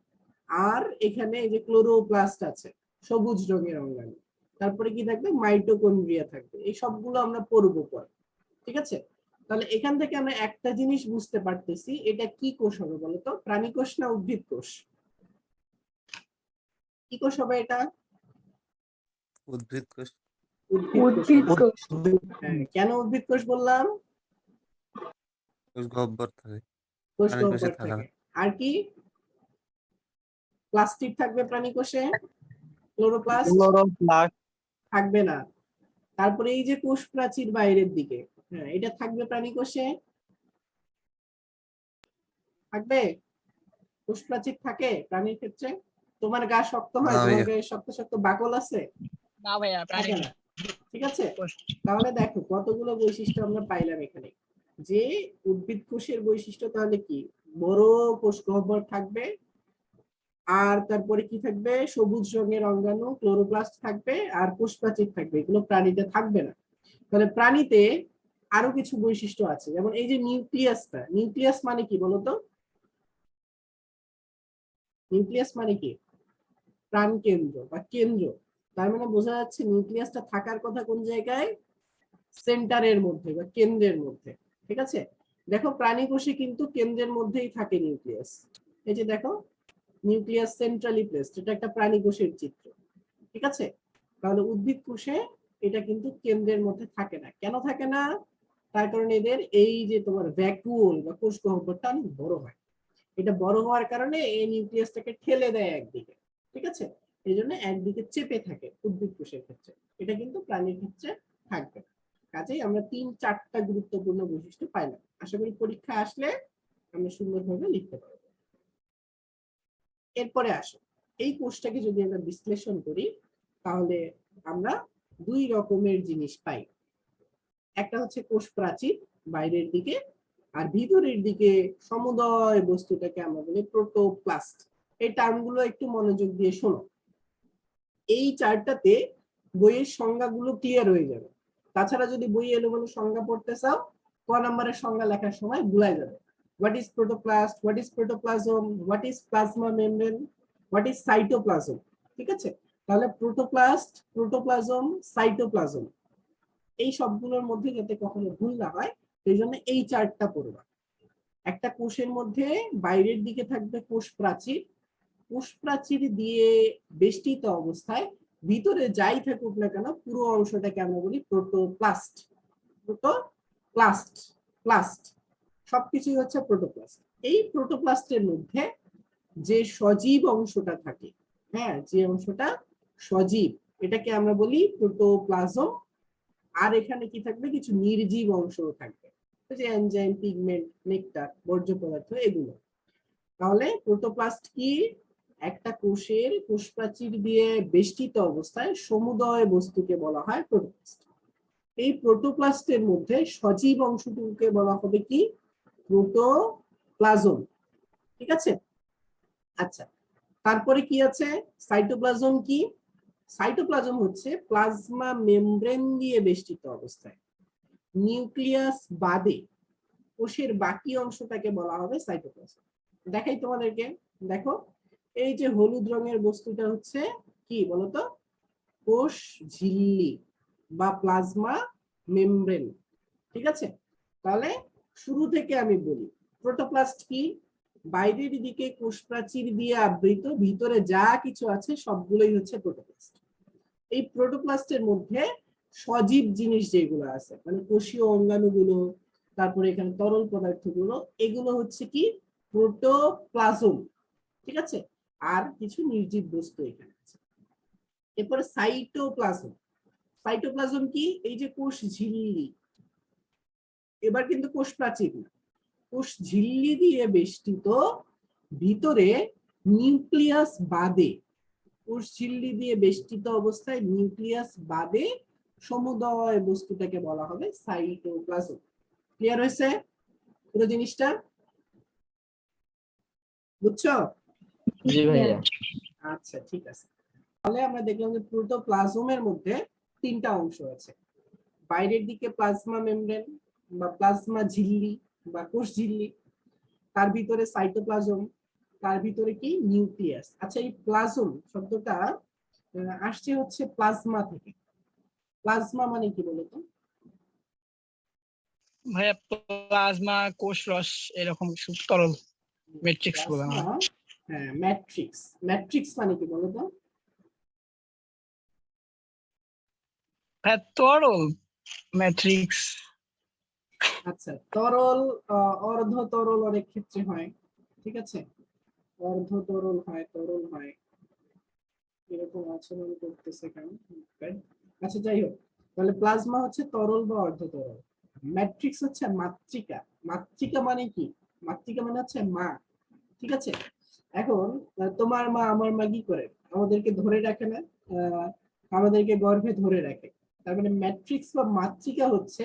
আর এখানে এই যে ক্লোরোপ্লাস্ট আছে, সবুজ রঙের অঙ্গাণু, তারপরে কি থাকবে, মাইটোকন্ড্রিয়া থাকবে, এই সবগুলো আমরা পড়বো পর। ঠিক আছে, তাহলে এখান থেকে আমরা একটা জিনিস বুঝতে পারতেছি, এটা কি কোষ হবে বলতো, প্রাণী কোষ না উদ্ভিদ কোষ? কি কোষ হবে এটা? উদ্ভিদ কোষ। উদ্ভিদ কোষ হবে। উদ্ভিদ কোষ। হ্যাঁ, কেন উদ্ভিদ কোষ বললাম? কোষ গহ্বর থাকে, কোষ প্রাণী কোষে গহ্বর থাকে থাকে। না। আর কি প্লাস্টিক থাকবে প্রাণী কোষে? Chloroplast chloroplast. থাকবে না। তারপরে এই যে কোষ প্রাচীর বাইরের দিকে, হ্যাঁ এটা থাকবে প্রাণী কোষে? থাকবে? কোষ প্রাচীর থাকে প্রাণীর ক্ষেত্রে? তোমার গা শক্ত হয়, না তোমার ভাইয়া। গায়ে শক্ত শক্ত বাকল আছে? না ভাইয়া, প্রাণী থাকে না। ঠিক আছে, কোষ। তাহলে দেখো কতগুলো বৈশিষ্ট্য আমরা পাইলাম এখানে, যে উদ্ভিদ কোষের বৈশিষ্ট্য তাহলে কি, বড় কোষ গহ্বর থাকবে, আর তারপরে কি থাকবে, সবুজ রঙের অঙ্গাণু ক্লোরোপ্লাস্ট থাকবে, আর কোষ প্রাচীর থাকবে, এগুলো প্রাণীতে থাকবে না। তাহলে প্রাণীতে আরো কিছু বৈশিষ্ট্য আছে, যেমন এই যে নিউক্লিয়াসটা, নিউক্লিয়াস মানে কি বলতো, নিউক্লিয়াস মানে কি, প্রাণ কেন্দ্র বা কেন্দ্র। তার মানে বোঝা যাচ্ছে নিউক্লিয়াসটা থাকার কথা কোন জায়গায়, সেন্টারের মধ্যে বা কেন্দ্রের মধ্যে। ঠিক আছে, দেখো প্রাণী কোষে কিন্তু কেন্দ্রের মধ্যেই থাকে নিউক্লিয়াস। এই যে দেখো নিউক্লিয়াস সেন্ট্রালি প্লেসড, এটা একটা প্রাণী কোষের চিত্র। ঠিক আছে, তাহলে উদ্ভিদ কোষে এটা কিন্তু কেন্দ্রের মধ্যে থাকে না। কেন থাকে না? তার কারণে এদের এই যে তোমার ভ্যাকুওল বা কোষ গহ্বরটা অনেক বড় হয়। এটা বড় হওয়ার কারণে এই নিউক্লিয়াসটাকে ঠেলে দেয় একদিকে। ঠিক আছে, এই জন্য একদিকে চেপে থাকে উদ্ভিদ কোষের ক্ষেত্রে, এটা কিন্তু প্রাণীর ক্ষেত্রে থাকবে। কাজেই আমরা 3-4টা গুরুত্বপূর্ণ বৈশিষ্ট্য পাইলাম, আশা করি পরীক্ষা আসলে আমরা সুন্দরভাবে লিখতে পারবো। এরপরে আসো, এই কোষটাকে যদি আমরা বিশ্লেষণ করি, তাহলে আমরা দুই রকমের জিনিস পাই। একটা হচ্ছে কোষ প্রাচীর বাইরের দিকে, আর ভিতরের দিকে সমুদয় বস্তুটাকে আমরা বলি প্রোটোপ্লাস্ট। এই টার্মগুলো একটু মনোযোগ দিয়ে শোনো, এই চারটাতে বইয়ের সংজ্ঞাগুলো ক্লিয়ার হয়ে যাবে। তাছাড়া যদি বই এলোমেলো সংজ্ঞা পড়তে চাও, ক নম্বরের সংজ্ঞা লেখার সময় ভুলাই যাবে। What is protoplast, what is protoplasm, what is plasma membrane, what is cytoplasm. ঠিক আছে, তাহলে প্রোটোপ্লাস্ট, প্রোটোপ্লাজম, সাইটোপ্লাজম, এই সবগুলোর মধ্যে যাতে কখনো ভুল না হয় সেই জন্য এই চারটা পড়বা। একটা কোষের মধ্যে বাইরের দিকে থাকবে কোষ প্রাচীর, কোষ প্রাচীর দিয়ে বেষ্টিত অবস্থায় ভিতরে যাই থাকুক না কেন পুরো অংশটাকে আমরা বলি প্রোটোপ্লাস্ট। প্রোটোপ্লাস্ট, প্লাস্ট সবকিছুই হচ্ছে প্রোটোপ্লাস্ট। এই প্রোটোপ্লাস্টের মধ্যে যে সজীব অংশটা থাকে, হ্যাঁ, যে অংশটা সজীব, এটাকে আমরা বলি প্রোটোপ্লাজম। আর এখানে কি থাকবে, কিছু নির্জীব অংশও থাকবে, যে এনজাইম, পিগমেন্ট, নেকটার, বর্জ্য পদার্থ, এগুলো। তাহলে প্রোটোপ্লাস্ট কি? একটা কোষের কোষ প্রাচীর দিয়ে বেষ্টিত অবস্থায় সমুদয় বস্তুকে বলা হয় প্রোটোপ্লাস্ট। এই প্রোটোপ্লাস্টের মধ্যে সজীব অংশটুকুকে বলা হবে কি? প্রোটোপ্লাজম। ঠিক আছে? আচ্ছা, তারপরে কি আছে? সাইটোপ্লাজম কি? সাইটোপ্লাজম হচ্ছে প্লাজমা মেমব্রেন দিয়ে বেষ্টিত অবস্থায়, নিউক্লিয়াস বাদে কোষের বাকি অংশটাকে বলা হবে সাইটোপ্লাজম। দেখাই তোমাদেরকে, দেখো এই যে হলুদ রঙের বস্তুটা হচ্ছে কি বলতো? কোষ ঝিল্লি বা প্লাজমা মেমব্রেন। ঠিক আছে? তাহলে শুরু থেকে আমি বলি, প্রোটোপ্লাস্ট কি? বাইরের দিকে কোষ প্রাচীর দিয়ে আবৃত, ভিতরে যা কিছু আছে সবগুলোই হচ্ছে প্রোটোপ্লাস্ট। এই প্রোটোপ্লাস্টের মধ্যে সজীব জিনিস যেগুলো আছে, মানে কোষীয় অঙ্গাণুগুলো, তারপরে এখানে তরল পদার্থগুলো, এগুলো হচ্ছে কি? প্রোটোপ্লাজম। ঠিক আছে? আর কিছু নির্জীব বস্তু এখানে আছে। এরপরে সাইটোপ্লাজম। সাইটোপ্লাজম কি? এই যে কোষ ঝিল্লি, এবার কিন্তু কোষ প্রাচীর না, কোষ ঝিল্লি দিয়ে বেষ্টিত, ভিতরে নিউক্লিয়াস বাদে, কোষ ঝিল্লি দিয়ে বেষ্টিত অবস্থায় নিউক্লিয়াস বাদে সমুদয় বস্তুটাকে বলা হবে সাইটোপ্লাজম। ক্লিয়ার হয়েছে পুরো জিনিসটা? বুঝছো? জি ভাইয়া। আচ্ছা, ঠিক আছে। তাহলে আমরা দেখলাম যে প্রোটোপ্লাজমের মধ্যে তিনটা অংশ আছে। বাইরের দিকে প্লাজমা মেমব্রেন বা প্লাজমা ঝিল্লি বা কোষ ঝিল্লি, তার ভিতরে সাইটোপ্লাজম, তার ভিতরে কি? নিউক্লিয়াস। আচ্ছা, এই প্লাজম শব্দটা আসছে হচ্ছে প্লাজমা থেকে। প্লাজমা মানে কি বলতো? ভাইয়া প্লাজমা, কোষ রস, এরকম তরল ম্যাট্রিক্স বলে না? প্লাজমা, হ্যাঁ, ম্যাট্রিক্স। ম্যাট্রিক্স মানে কি বলতো? হ্যাঁ, তরল ম্যাট্রিক্স। আচ্ছা, তরল, অর্ধ তরল অনেক ক্ষেত্রে হয়। ঠিক আছে? অর্ধ তরল হয়, তরল হয়, এরকম আচরণ করতেছে কেন? আচ্ছা, যাই হোক, তাহলে প্লাজমা হচ্ছে তরল বা অর্ধ তরল। ম্যাট্রিক্স হচ্ছে মাতৃকা। মাতৃকা মানে কি? মাতৃকা মানে হচ্ছে মা। ঠিক আছে? এখন তোমার মা, আমার মা কি করে? আমাদেরকে ধরে রাখে না? আহ, আমাদেরকে গর্ভে ধরে রাখে। তার মানে ম্যাট্রিক্স বা মাতৃকা হচ্ছে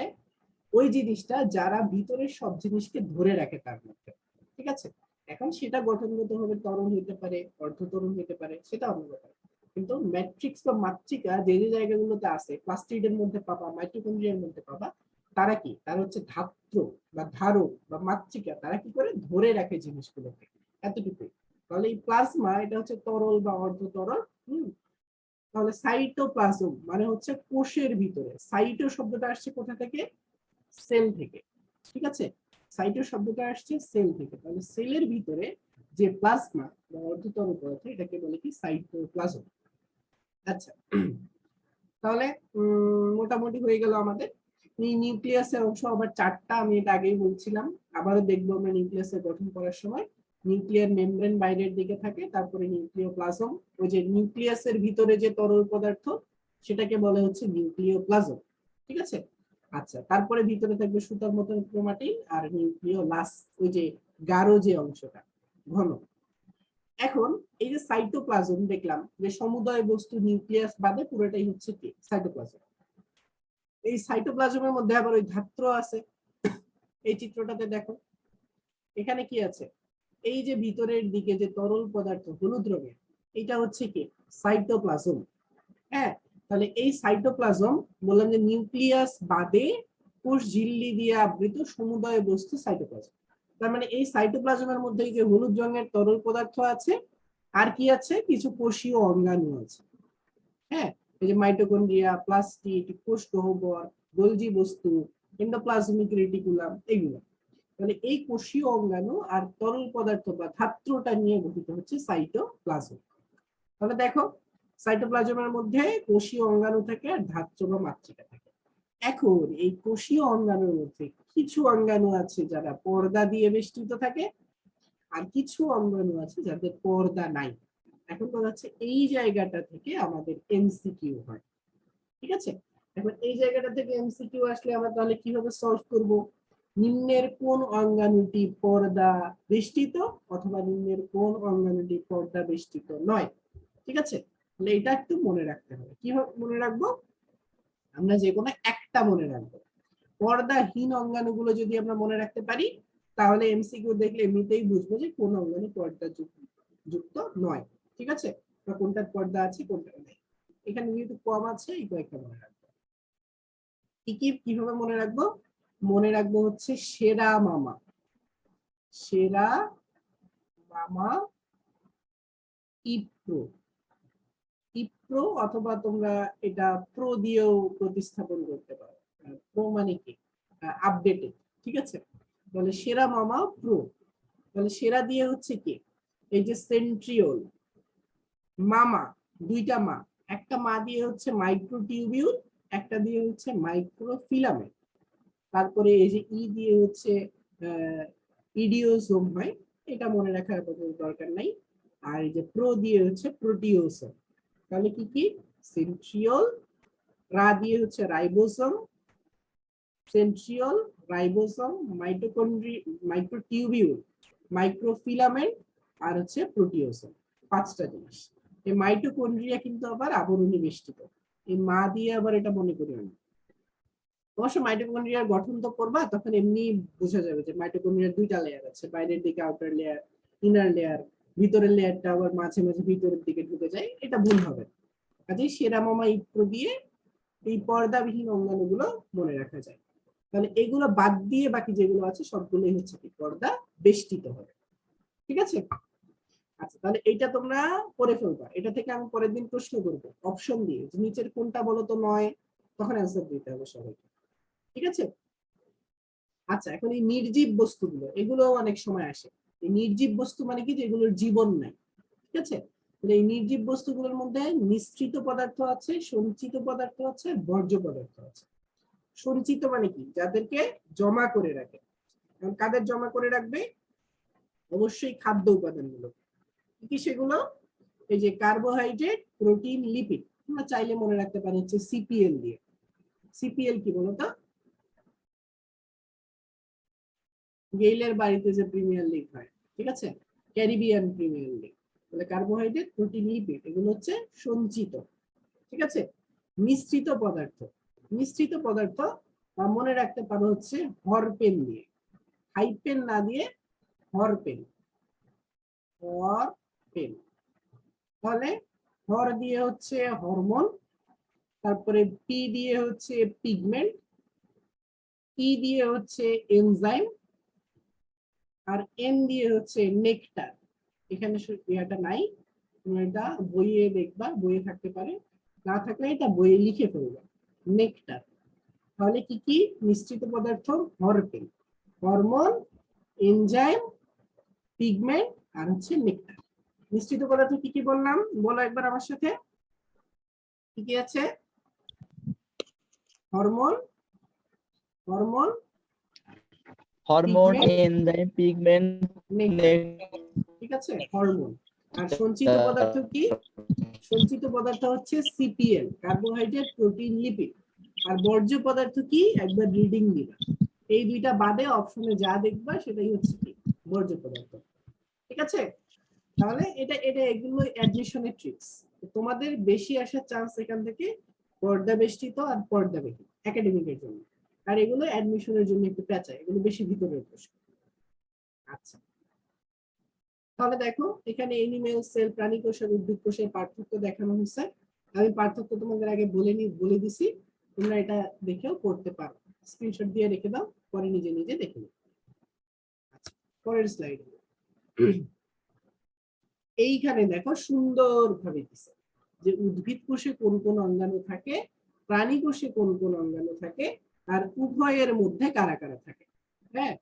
ওই জিনিসটা যারা ভিতরের সব জিনিসকে ধরে রাখে তার মধ্যে। ঠিক আছে? এখন সেটা গঠনগত ভাবে তরল হইতে পারে, অর্ধ তরল হইতে পারে, সেটা অন্য ব্যাপার। কিন্তু ম্যাট্রিক্স বা মাতৃকা যে যে জায়গাগুলোতে আছে, প্লাস্টিডের মধ্যে পাবা, মাইটোকন্ড্রিয়ার মধ্যে পাবা, তারা কি? তারা হচ্ছে ধাত্র বা ধারক বা মাতৃকা। তারা কি করে? ধরে রাখে জিনিসগুলোকে, এতটুকুই। তাহলে এই প্লাজমা, এটা হচ্ছে তরল বা অর্ধ তরল। তাহলে সাইটোপ্লাজম মানে হচ্ছে কোষের ভিতরে। সাইটো শব্দটা আসছে কোথা থেকে? সেল থেকে। ঠিক আছে? সাইটো শব্দটা আসছে সেল থেকে। তাহলে সেলের ভিতরে যে প্লাজমা বা অর্ধতরল পদার্থ, এটাকে বলে কি? সাইটোপ্লাজম। আচ্ছা, তাহলে মোটামুটি হয়ে গেল আমাদের। এই নিউক্লিয়াসের অংশ আবার চারটা, আমি এটা আগেই বলছিলাম, আবারও দেখবো আমরা নিউক্লিয়াসের গঠন করার সময়। নিউক্লিয়ার মেমব্রেন বাইরের দিকে থাকে, তারপরে নিউক্লিওপ্লাজম, ওই যে নিউক্লিয়াসের ভিতরে যে তরল পদার্থ, সেটাকে বলে হচ্ছে নিউক্লিওপ্লাজম। ঠিক আছে? আচ্ছা, তারপরে ভিতরে থাকবে সুতার মতন ক্রোমাটিন আর নিউক্লিওলাস, ওই যে গাঢ় যে অংশটা, ঘন। এখন এই যে সাইটোপ্লাজম দেখলাম যে সমুদয় বস্তু নিউক্লিয়াস বাদে পুরোটাই হচ্ছে কি? সাইটোপ্লাজম। এই সাইটোপ্লাজমের মধ্যে আবার ওই ধাত্র আছে। এই চিত্রটাতে দেখো, এখানে কি আছে? এই যে ভিতরের দিকে যে তরল পদার্থ হলুদ রঙের, এটা হচ্ছে কি? সাইটোপ্লাজম। হ্যাঁ, তাহলে এই সাইটোপ্লাজম বললাম যে নিউক্লিয়াস বাদে কোষ ঝিল্লি দিয়ে আবৃত সমুদয় বস্তু সাইটোপ্লাজম। তার মানে এই সাইটোপ্লাজমের মধ্যে যে হলুদ রঙের তরল পদার্থ আছে, আর কি আছে? কিছু কোষীয় অঙ্গাণু আছে। হ্যাঁ, এই যে মাইটোকন্ড্রিয়া, প্লাস্টিড, কোষ গহ্বর, গোলজি বস্তু, এন্ডোপ্লাজমিক রেটিকুলাম, এগুলো। তাহলে এই কোষীয় অঙ্গাণু আর তরল পদার্থ বা ধাত্রটা নিয়ে গঠিত হচ্ছে সাইটোপ্লাজম। তাহলে দেখো, সাইটোপ্লাজমের মধ্যে কোষীয় অঙ্গাণু থাকে আর ধাত্র বা মাতৃকা থাকে। এখন এই কোষীয় অঙ্গাণুর মধ্যে কিছু অঙ্গাণু আছে যারা পর্দা দিয়ে বেষ্টিত থাকে, আর কিছু অঙ্গাণু আছে যাদের পর্দা নাই। এখন কথা হচ্ছে এই জায়গাটা থেকে আমাদের এমসিকিউ হয়, ঠিক আছে? এখন এই জায়গাটা থেকে এমসিকিউ আসলে আমরা তাহলে কিভাবে সলভ করব? নিম্নের কোন অঙ্গাণুটি পর্দা বেষ্টিত অথবা নিম্নের কোন অঙ্গাণুটি পর্দা বেষ্টিত নয়, ঠিক আছে? তাহলে এটা একটু মনে রাখতে হবে। কিভাবে মনে রাখবো? আমরা যে কোনো একটা মনে রাখবো। পর্দাহীন অঙ্গাণুগুলো যদি আমরা মনে রাখতে পারি তাহলে এমসিকিউ দেখলে এমনিতেই বুঝবো যে কোন অঙ্গাণু পর্দা যুক্ত নয়, ঠিক আছে? বা কোনটার পর্দা আছে কোনটা নেই। এখানে যেহেতু কম আছে এই কয়েকটা মনে রাখবো। কিভাবে মনে রাখবো? মনে রাখবো হচ্ছে সেরা মামা, সেরা মামা ইপ্রো, ইপ্রো অথবা তোমরা এটা প্রো দিয়েও প্রতিস্থাপন করতে পারো। প্রো মানে কি? আপডেটেড, ঠিক আছে? তাহলে সেরা মামা প্রো। তাহলে সেরা দিয়ে হচ্ছে কি? এই যে সেন্ট্রিওল, মামা, দুইটা মা, একটা মা দিয়ে হচ্ছে মাইক্রোটিউবিউল, একটা দিয়ে হচ্ছে মাইক্রোফিলামেন্ট। তারপরে এই যে ই দিয়ে হচ্ছে ইডিওসোম হয়, এটা মনে রাখার আপাতত দরকার নাই। আর এই যে প্রো দিয়ে হচ্ছে প্রোটিওসোম। তাহলে কি কি? সেন্ট্রিওল, রা দিয়ে হচ্ছে ribosome, centriole, ribosome, microtubule, microfilament আর হচ্ছে প্রোটিওসোম। পাঁচটা জিনিস। এই মাইটোকন্ড্রিয়া কিন্তু আবার আবরণী বেষ্টিত। এই মা দিয়ে আবার এটা মনে করি না। অবশ্য মাইটোকন্ড্রিয়ার গঠন তো করবা, তখন এমনি বোঝা যাবে যে মাইটোকন্ড্রিয়ার দুইটা লেয়ার আছে, বাইরের দিকে আউটার লেয়ার, ইনার লেয়ার। ভিতরের লেয়ারটা আবার মাঝে মাঝে ভিতরের দিকে ঢুকে যায়, এটা ভুল হবে। কাজেই সেরা মামা ইপ্রো দিয়ে এই পর্দাবিহীন অঙ্গাণুগুলো মনে রাখা যায়। তাহলে এগুলো বাদ দিয়ে বাকি যেগুলো আছে সবগুলোই হচ্ছে কি? পর্দা বেষ্টিত হবে, ঠিক আছে? আচ্ছা, তাহলে এইটা তোমরা করে ফেলবা। এটা থেকে আমি পরের দিন প্রশ্ন করবো অপশন দিয়ে, নিচের কোনটা বলো তো নয়, তখন অ্যান্সার দিতে হবে সবাইকে, ঠিক আছে? আচ্ছা, এখন এই নির্জীব বস্তুগুলো, এগুলো অনেক সময় আসে। এই নির্জীব বস্তু মানে কি? যেগুলোর জীবন নাই, ঠিক আছে? এই নির্জীব বস্তুগুলোর মধ্যে নিঃসৃত পদার্থ আছে, সঞ্চিত পদার্থ আছে, বর্জ্য পদার্থ আছে। সঞ্চিত মানে কি? যাদেরকে জমা করে রাখে। এখন কাদের জমা করে রাখবে? অবশ্যই খাদ্য উপাদানগুলো। কি সেগুলো? এই যে কার্বোহাইড্রেট, প্রোটিন, লিপিড। তোমরা চাইলে মনে রাখতে পারো হচ্ছে সিপিএল দিয়ে। সিপিএল কি বলতো? গেইলের বাড়িতে যে প্রিমিয়ার লিগ হয়, ঠিক আছে? Caribbean premier league. তাহলে কার্বোহাইড্রেট, প্রোটিন, লিপিড এগুলো হচ্ছে সঞ্চিত, ঠিক আছে? মিশ্রিত পদার্থ, মিশ্রিত পদার্থ মনে রাখতে পারো হচ্ছে হরপেন দিয়ে, হাইপেন না দিয়ে হরপেন, হরপেন। তাহলে হর দিয়ে হচ্ছে হরমোন, তারপরে পি দিয়ে হচ্ছে পিগমেন্ট, ই দিয়ে হচ্ছে এনজাইম, আর এন দিয়ে হচ্ছে নেকটার। এখানে ইয়াটা নাই, তোমরা এটা বইয়ে দেখবা, বইয়ে থাকতে পারে, না থাকলে এটা বইয়ে লিখে ফেলবা, নেকটার। তাহলে কি কি মিশ্রিত পদার্থ? হরপেন, হরমোন, এনজাইম, পিগমেন্ট আর হচ্ছে নেকটার। মিশ্রিত পদার্থ কি কি বললাম? বলো একবার আমার সাথে, কি কি আছে? Hormone, hormone, hormone, Pigment? Enzyme, pigment, ঠিক আছে? হরমোন। আর সঞ্চিত পদার্থ কি? সঞ্চিত পদার্থ হচ্ছে সিপিএল, কার্বোহাইড্রেট, প্রোটিন, লিপিড। আর বর্জ্য পদার্থ কি? একবার রিডিং দিবা। এই দুইটা বাদে অপশনে যা দেখবা সেটাই হচ্ছে কি? বর্জ্য পদার্থ, ঠিক আছে? তাহলে এটা এটা এগুলো অ্যাডমিশনের ট্রিক্স। তোমাদের বেশি আসার চান্স এখান থেকে পর্দা বেষ্টিত আর পর্দা বেশি একাডেমিকের জন্য। আর এগুলো অ্যাডমিশনের জন্য একটু পেঁচা, এগুলো বেশি ভিতরের প্রশ্ন। আচ্ছা, তাহলে দেখো এখানে এনিমেল সেল, প্রাণী কোষ আর উদ্ভিদ কোষের পার্থক্য দেখানো হয়েছে। আমি পার্থক্য তোমাদের আগে বলে দিছি, তোমরা এটা দেখেও করতে পারো। স্ক্রিনশট দিয়ে রেখে দাও, পরে নিজে নিজে দেখে নিও। আচ্ছা, পরের স্লাইড। এইখানে দেখো সুন্দর ভাবে দিছে যে উদ্ভিদ কোষে কোন কোন অঙ্গাণু থাকে, প্রাণী কোষে কোন কোন অঙ্গাণু থাকে, আর উভয়ের মধ্যে কারা কারা থাকে। হ্যাঁ,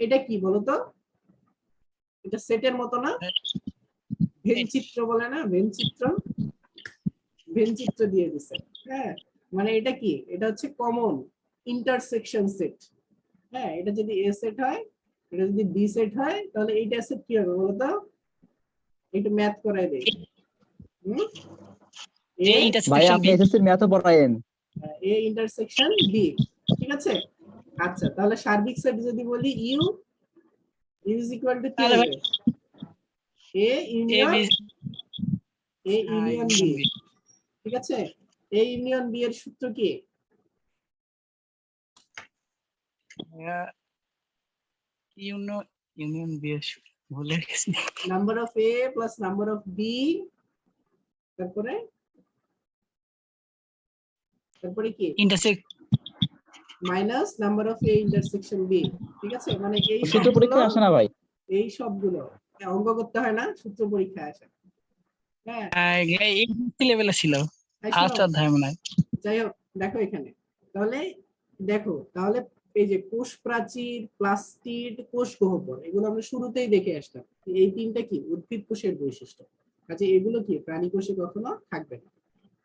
এটা কি বলতো? এটা সেটের মতো না? ভেন চিত্র বলে না? ভেন চিত্র। ভেন চিত্র দিয়ে দিছে। হ্যাঁ, মানে এটা কি, এটা হচ্ছে কমন ইন্টারসেকশন সেট। হ্যাঁ, এটা যদি এ সেট হয়, এটা যদি বি সেট হয়, তাহলে এইটা সেট কি হবে বলতো? একটু ম্যাথ করাই দেই। এ এ ভাই ইন্টারসেকশন আপনি বি। এসএসসি ম্যাথও পড়ায়েন। এ ইন্টারসেকশন বি, ঠিক আছে। আচ্ছা, তাহলে সার্বিক সেট যদি বলি ইউ ইজ ইকুয়াল টু কি তাহলে ভাই হবে? A A union B, A union B, union B. ঠিক আছে। এ ইউনিয়ন বি এর সূত্র কি? ইউনিয়ন বি এর ভুলে গেছি। Number of A plus number of B, তারপরে তারপরে কি intersect minus number of A intersection B, ঠিক আছে। মানে এই সূত্র সবগুলো, পরীক্ষায় আসে না ভাই। এই সবগুলো অঙ্ক করতে হয় না, সূত্র পরীক্ষায় আসে। হ্যাঁ, লেভেলে ছিল এই ফার্স্ট শোনো, অধ্যায় মনে হয়। যাই হোক দেখো এখানে, তাহলে দেখো, তাহলে এই যে কোষ প্রাচীর, প্লাস্টিড, কোষ গহ্বর, এগুলো আমরা শুরুতেই দেখে আসলাম। এই তিনটা কি উদ্ভিদ কোষের বৈশিষ্ট্য, কাজে এগুলো কি প্রাণী কোষে কখনো থাকবে না।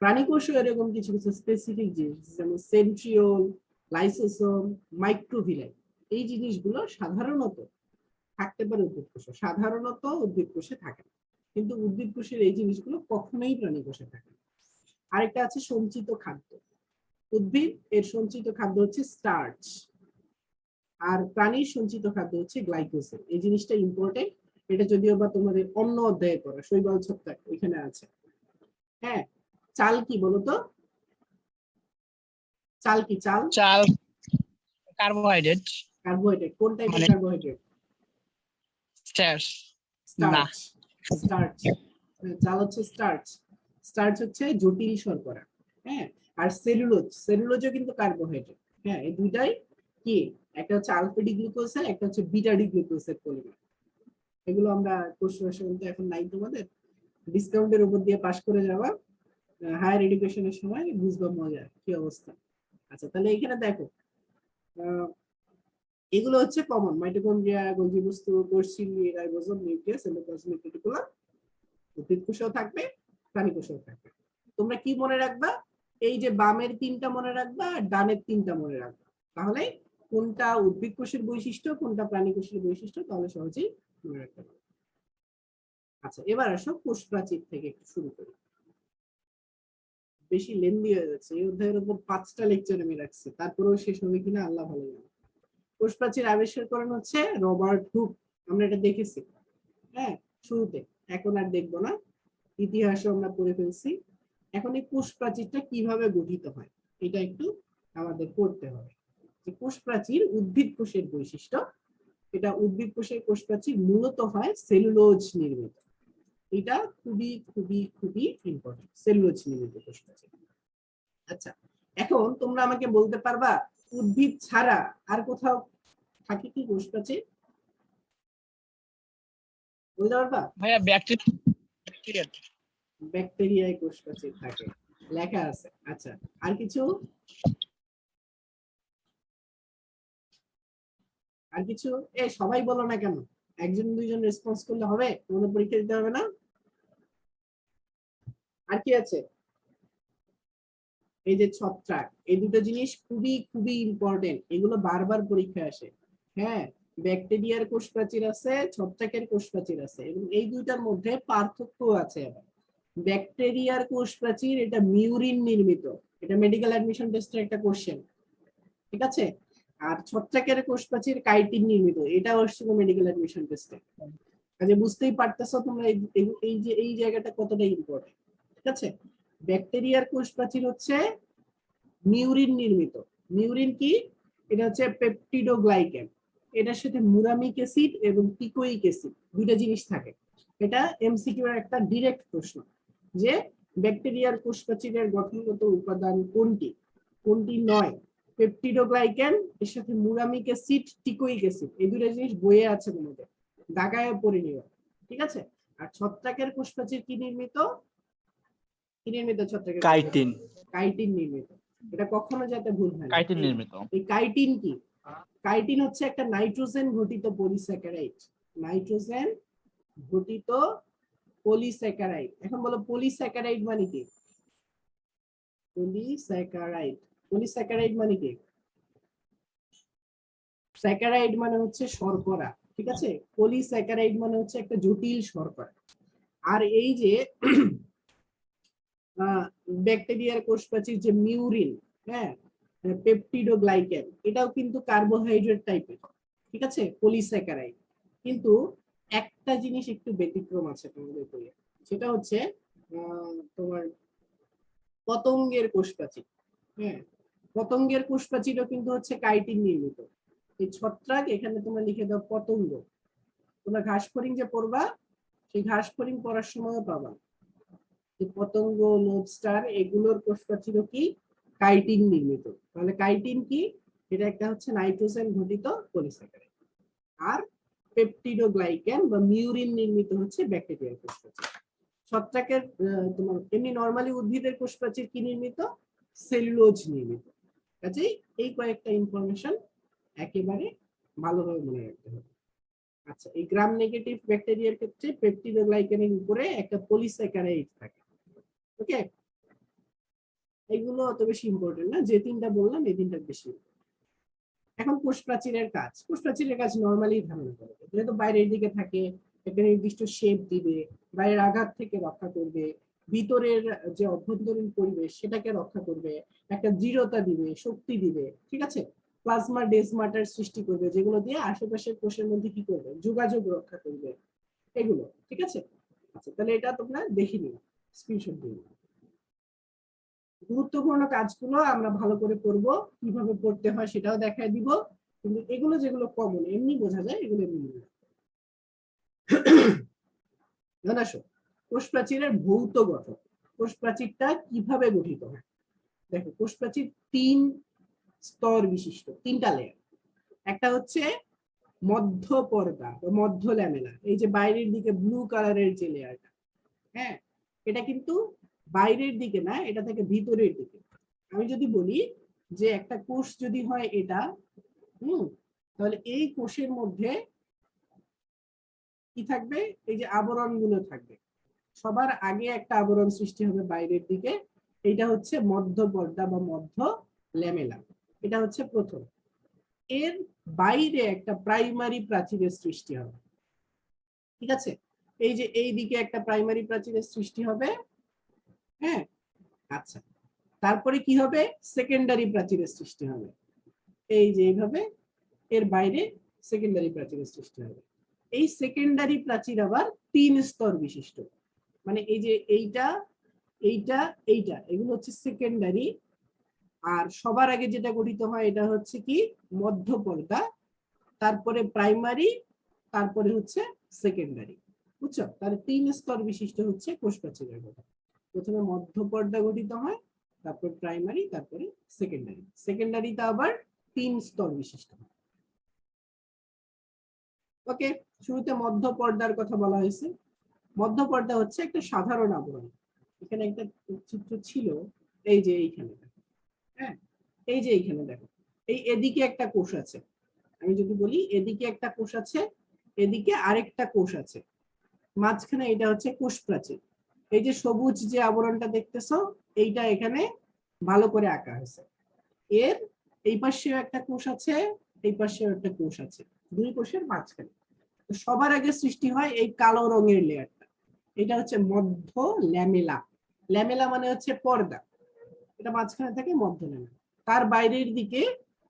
প্রাণী কোষে এরকম কিছু কিছু স্পেসিফিক জিনিস, যেমন সেন্ট্রিওল, লাইসোসোম, মাইক্রোভিলাই, এই জিনিসগুলো সাধারণত থাকতে পারে উদ্ভিদ কোষে, সাধারণত উদ্ভিদ কোষে থাকে না। কিন্তু উদ্ভিদ কোষের এই জিনিসগুলো কখনোই প্রাণী কোষে থাকে না। আরেকটা আছে সঞ্চিত খাদ্য। উদ্ভিদ এর সঞ্চিত খাদ্য হচ্ছে স্টার্চ, আর প্রাণীর সঞ্চিত খাদ্য হচ্ছে গ্লাইকোজেন। এই জিনিসটা ইম্পর্টেন্ট, এটা যদিও বা তোমাদের অন্য অধ্যায়ে পড়া, শৈবাল ছত্রাক ওইখানে আছে। হ্যাঁ, চাল কি বলতো? চাল কি? চাল চাল কার্বোহাইড্রেট, কার্বোহাইড্রেট। কোন টাইপের মানে কার্বোহাইড্রেট? স্টার্চ না। স্টার্চ। স্টার্চ, চাল হচ্ছে স্টার্চ। স্টার্চ হচ্ছে জটিল শর্করা। হ্যাঁ, আর সেলুলোজ, সেলুলোজও কিন্তু কার্বোহাইড্রেট। হ্যাঁ, এই দুইটাই কি, একটা হচ্ছে আলফা ডি গ্লুকোজের, একটা হচ্ছে বিটা ডি গ্লুকোজের পলিমার। এগুলো আমরা কোর্স কিন্তু এখন নাই তোমাদের, ডিসকাউন্টের উপর দিয়ে পাস করে যাওয়া, হায়ার এডুকেশনের সময় বুঝবা মজা কি অবস্থা। আচ্ছা, তাহলে এখানে দেখো, এগুলো হচ্ছে কমন মাইটোকন্ড্রিয়া, গোলজি বস্তু, কোষ ঝিল্লি, রাইবোসোম, নিউক্লিয়াস, এন্ডোপ্লাজমিক রেটিকুলাম। উদ্ভিদ কোষেও থাকবে, প্রাণী কোষেও থাকবে। তোমরা কি মনে রাখবা? এই যে বামের তিনটা মনে রাখবা আর ডানের তিনটা মনে রাখবা, তাহলে কোনটা উদ্ভিদ কোষের বৈশিষ্ট্য, কোনটা প্রাণী কোষের বৈশিষ্ট্য, তাহলে সহজেই মনে রাখতে পারবে। আচ্ছা, এবার আসো কোষ প্রাচীর থেকে একটু শুরু করি। বেশি লেন্দি হয়ে যাচ্ছে, এই অধ্যায়ের উপর 5টা লেকচার আমি রাখছি, তারপরেও শেষ হবে কিনা আল্লাহ ভালো জানে। কোষ প্রাচীর আবিষ্কার করেন হচ্ছে রবার্ট হুক, আমরা এটা দেখেছি হ্যাঁ শুরুতে, এখন আর দেখবো না, ইতিহাসে আমরা পড়ে ফেলছি। এখন এই কোষ প্রাচীরটা কিভাবে গঠিত হয় এটা একটু আমাদের পড়তে হবে। যে কোষ প্রাচীর উদ্ভিদ কোষের বৈশিষ্ট্য, এটা উদ্ভিদ কোষের কোষ প্রাচীর মূলত হয় সেলুলোজ নির্মিত। এটা খুবই খুবই খুবই ইম্পর্টেন্ট, সেলুলোজ নির্মিত কোষ প্রাচীর। আচ্ছা, এখন তোমরা আমাকে বলতে পারবা উদ্ভিদ ছাড়া আর কোথাও থাকে কি কোষ প্রাচীর? বলতে পারবা? ভাইয়া ব্যাকটেরিয়া ব্যাকটেরিয়ায় কোষ প্রাচীর থাকে, লেখা আছে। আচ্ছা, আর কিছু? আর কিছু? এ সবাই বলো না কেন, একজন দুইজন রেসপন্স করলে হবে? তোমাদের পরীক্ষা দিতে হবে না? আর কি আছে? এই যে ছত্রাক, এই দুটো জিনিস খুবই খুবই ইম্পর্টেন্ট, এগুলো বারবার পরীক্ষায় আসে। হ্যাঁ, ব্যাকটেরিয়ার কোষ প্রাচীর আছে, ছত্রাকের কোষ প্রাচীর আছে, এবং এই দুইটার মধ্যে পার্থক্য আছে। আবার ব্যাকটেরিয়ার কোষ প্রাচীর এটা মিউরিন নির্মিত, এটা মেডিকেল অ্যাডমিশন টেস্টের একটা কোশ্চেন, ঠিক আছে। আর ছত্রাকের কোষ প্রাচীর কাইটিন নির্মিত, এটাও আসছিল মেডিকেল অ্যাডমিশন টেস্টে। কাজে বুঝতেই পারতেছো তোমরা এই যে এই জায়গাটা কতটা ইম্পর্টেন্ট, ঠিক আছে। ব্যাকটেরিয়ার কোষ প্রাচীর হচ্ছে মিউরিন নির্মিত। মিউরিন কি? এটা হচ্ছে পেপটিডোগ্লাইকেন, এটার সাথে মুরামিক অ্যাসিড এবং টিকোইক অ্যাসিড দুইটা জিনিস থাকে। এটা এমসিকিউ এর একটা ডিরেক্ট প্রশ্ন, যে ব্যাকটেরিয়ার কোষ প্রাচীরের গঠনগত উপাদান কোনটি, কোনটি নয়? পেপটিডোগ্লাইকেন, এর সাথে মুরামিক অ্যাসিড, টিকোইক অ্যাসিড, এই দুইটা জিনিস বইয়ে আছে তোমাদের, দাগায় পড়ে নিও, ঠিক আছে। আর ছত্রাকের কোষ প্রাচীর কি নির্মিত? কি নির্মিত ছত্রাকের? কাইটিন। কাইটিন নির্মিত। এটা কখনো যাতে ভুল হয় না। কাইটিন নির্মিত। এই কাইটিন কি? কাইটিন হচ্ছে একটা নাইট্রোজেন ঘটিত পলিস্যাকারাইড, নাইট্রোজেন ঘটিত পলিস্যাকারাইড। এখন বলো পলিস্যাকারাইড মানে কি? পলিস্যাকারাইড। পলিস্যাকারাইড মানে কি? স্যাকারাইড মানে হচ্ছে শর্করা, ঠিক আছে? পলিস্যাকারাইড মানে হচ্ছে একটা জটিল শর্করা। আর এই যে ব্যাকটেরিয়ার কোষপ্রাচীর যে মিউরিন, হ্যাঁ, পেপটিডোগ্লাইকেন, এটাও কিন্তু কার্বোহাইড্রেট টাইপের, ঠিক আছে, পলিস্যাকারাইড। কিন্তু একটা জিনিস একটু ব্যতিক্রম আছে তোমাদের বইয়ে, সেটা হচ্ছে তোমার পতঙ্গের কোষপ্রাচীর। হ্যাঁ, পতঙ্গের কোষপ্রাচীরও কিন্তু হচ্ছে কাইটিন নির্মিত। এই ছত্রাক, এখানে তোমরা লিখে দাও পতঙ্গ। তোমরা ঘাসফড়িং যে পড়বা, সেই ঘাসফড়িং পড়ার সময়ও পাবা যে পতঙ্গ, লোবস্টার, এগুলোর কোষপ্রাচীরও কি কাইটিন নির্মিত। তাহলে কাইটিন কি? এটা একটা হচ্ছে নাইট্রোজেন ঘটিত পলিস্যাকারাইড। আর পেপটিডোগ্লাইকেন বা মিউরিন নির্মিত হচ্ছে ব্যাকটেরিয়ার কোষপ্রাচীর। ছত্রাকের তোমার এমনি নরমালি উদ্ভিদের কোষপ্রাচীর কি নির্মিত? সেলুলোজ নির্মিত। কাজেই এই কয়েকটা ইনফরমেশন একেবারে ভালোভাবে মনে রাখতে হবে। আচ্ছা, এই গ্রাম নেগেটিভ ব্যাকটেরিয়ার ক্ষেত্রে পেপটিডোগ্লাইকেনের উপরে একটা পলিস্যাকারাইড থাকে। ওকে, এগুলো অত বেশি ইম্পর্টেন্ট না, যে তিনটা বললাম এই তিনটা বেশি। এখন কোষপ্রাচীরের কাজ, কোষপ্রাচীরের কাজ নরমালি ধারণা করে, যেহেতু বাইরের দিকে থাকে, একটা নির্দিষ্ট শেপ দিবে, বাইরের আঘাত থেকে রক্ষা করবে, ভিতরের যে অভ্যন্তরীণ পরিবেশ সেটাকে রক্ষা করবে, একটা দৃঢ়তা দিবে, শক্তি দিবে, ঠিক আছে, প্লাজমা ডেসমাটার সৃষ্টি করবে, যেগুলো দিয়ে আশেপাশের কোষের মধ্যে কি করবে, যোগাযোগ রক্ষা করবে, এগুলো, ঠিক আছে। আচ্ছা, তাহলে এটা তোমরা দেখে নিও, স্ক্রিনশট দিয়ে নিও। গুরুত্বপূর্ণ কাজগুলো আমরা ভালো করে করব, কিভাবে করতে হয় সেটাও দেখায় দিব, কিন্তু এগুলো যেগুলো কমন এমনি বোঝা যায়, এগুলো এমনি আসো। কোষপ্রাচীরের ভৌত গঠন, কোষপ্রাচীরটা কিভাবে গঠিত হয়। দেখো, কোষপ্রাচীর তিন স্তর বিশিষ্ট, তিনটা লেয়ার। একটা হচ্ছে মধ্য পর্দা বা মধ্য ল্যামেলা, এই যে বাইরের দিকে ব্লু কালারের যে লেয়ারটা, হ্যাঁ, এটা কিন্তু বাইরের দিকে না, এটা থেকে ভিতরের দিকে। আমি যদি বলি যে একটা কোষ যদি হয় এটা, তাহলে এই কোষের মধ্যে কি থাকবে, এই যে আবরণ গুলো থাকবে। সবার আগে একটা আবরণ সৃষ্টি হবে বাইরের দিকে, এটা হচ্ছে মধ্য পর্দা বা মধ্য ল্যামেলা, এটা হচ্ছে প্রথম। এর বাইরে একটা প্রাইমারি প্রাচীরের সৃষ্টি হবে, ঠিক আছে, এই যে এই দিকে একটা প্রাইমারি প্রাচীরের সৃষ্টি হবে, হ্যাঁ। আচ্ছা, তারপরে কি হবে, সেকেন্ডারি প্রাচীরের সৃষ্টি হবে, এই যে এইভাবে এর বাইরে সেকেন্ডারি প্রাচীরের সৃষ্টি হবে। এই সেকেন্ডারি প্রাচীর আবার তিন স্তর বিশিষ্ট, মানে এই যে এইটা, এইটা, এইটা, এগুলো হচ্ছে সেকেন্ডারি। আর সবার আগে যেটা গঠিত হয় এটা হচ্ছে কি মধ্য পর্দা, তারপরে প্রাইমারি, তারপরে হচ্ছে সেকেন্ডারি, বুঝছো? তাহলে তিন স্তর বিশিষ্ট হচ্ছে কোষপ্রাচীরের গঠন। প্রথমে মধ্য পর্দা গঠিত হয়, তারপর প্রাইমারি, তারপরে সেকেন্ডারি। সেকেন্ডারিটা আবার তিন স্তর বিশিষ্ট। ওকে, শুরুতে মধ্য পর্দার কথা বলা হয়েছে। মধ্য পর্দা হচ্ছে একটা সাধারণ আবরণ। এখানে একটা চিত্র ছিল, এই যে এইখানে, হ্যাঁ, এই যে এইখানে দেখো, এই এদিকে একটা কোষ আছে। আমি যদি বলি এদিকে একটা কোষ আছে, এদিকে আরেকটা কোষ আছে, মাঝখানে এটা হচ্ছে কোষপ্রাচীর। এই যে সবুজ যে আবরণটা দেখতেছো, এইটা এখানে ভালো করে আঁকা হয়েছে। এর এই পাশেও একটা কোষ আছে, এই পাশেও একটা কোষ আছে, দুই কোষের মাঝখানে। সবার আগে সৃষ্টি হয় এই কালো রঙের লেয়ারটা, এটা হচ্ছে মধ্য ল্যামেলা। ল্যামেলা মানে হচ্ছে পর্দা, এটা মাঝখানে থাকে মধ্য ল্যামেলা। তার বাইরের দিকে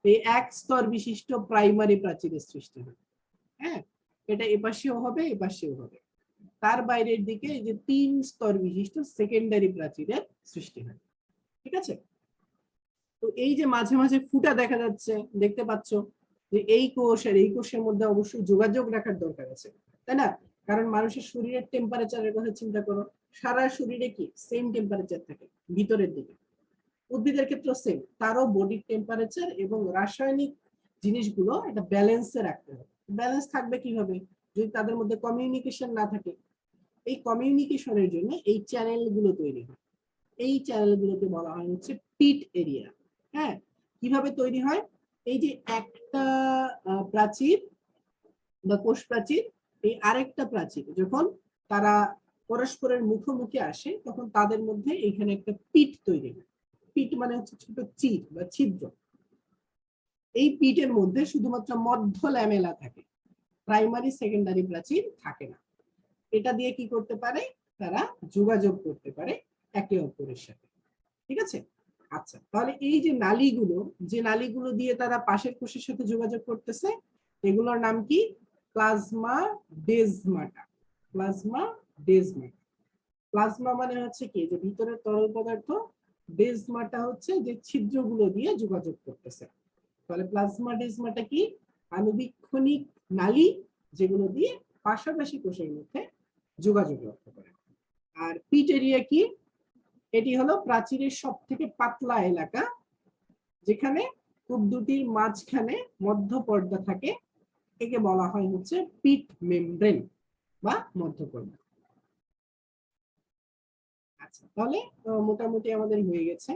এই এক স্তর বিশিষ্ট প্রাইমারি প্রাচীরের সৃষ্টি হয়, হ্যাঁ, এটা এপাশেও হবে, এপাশেও হবে। তার বাইরের দিকে এই যে তিন স্তর বিশিষ্ট সেকেন্ডারি প্রাচীরের সৃষ্টি হয়, ঠিক আছে। তো এই যে মাঝে মাঝে ফুটা দেখা যাচ্ছে, দেখতে পাচ্ছ যে এই কোষ আর এই কোষের মধ্যে অবশ্যই যোগাযোগ রাখার দরকার আছে, তাই না? কারণ মানুষের শরীরের টেম্পারেচারের কথা চিন্তা করো, সারা শরীরে কি সেম টেম্পারেচার থাকে ভিতরের দিকে, উদ্ভিদের ক্ষেত্রে সেম, তারও বডির টেম্পারেচার এবং রাসায়নিক জিনিসগুলো একটা ব্যালেন্সে রাখতে হবে। ব্যালেন্স থাকবে কিভাবে, যদি তাদের মধ্যে কমিউনিকেশন না থাকে। এই কমিউনিকেশনের জন্য এই চ্যানেলগুলো তৈরি হয়, এই চ্যানেলগুলোকে বলা হয় হচ্ছে পিট এরিয়া। হ্যাঁ, কিভাবে তৈরি হয়, এই যে একটা প্রাচীর বা কোষ প্রাচীর, এই আরেকটা প্রাচীর যখন তারা পরস্পরের মুখোমুখি আসে, তখন তাদের মধ্যে এখানে একটা পিট তৈরি হয়। পিট মানে হচ্ছে ছোট চির বা ছিদ্র। এই পিটের মধ্যে শুধুমাত্র মধ্য ল্যামেলা থাকে, প্রাইমারি সেকেন্ডারি প্রাচীর থাকে না। এটা দিয়ে কি করতে পারে, তারা যোগাযোগ করতে পারে একে অপরের সাথে। ঠিক আছে? আচ্ছা, তাহলে এই যে নালীগুলো দিয়ে তারা পাশের কোষের সাথে যোগাযোগ করতেছে, এগুলোর নাম কি? প্লাজমা ডেজমাটা। প্লাজমা ডেজমাটা। প্লাজমা মানে হচ্ছে কি, যে ভিতরের তরল পদার্থ, ডেজমাটা হচ্ছে যে ছিদ্রগুলো দিয়ে যোগাযোগ করতেছে। তাহলে প্লাজমা ডেজমাটা কি? আণুবীক্ষণিক নালী, যেগুলো দিয়ে পাশাপাশি কোষের মধ্যে যোগাযোগ রক্ষা করে। আর পিট এরিয়া কি? এটি হলো প্রাচীরের সব থেকে পাতলা এলাকা, যেখানে কূপ দুটির মাঝখানে মধ্য পর্দা থাকে। একে বলা হয় হচ্ছে পিট মেমব্রেন বা মধ্য পর্দা। আচ্ছা, তাহলে মোটামুটি আমাদের হয়ে গেছে।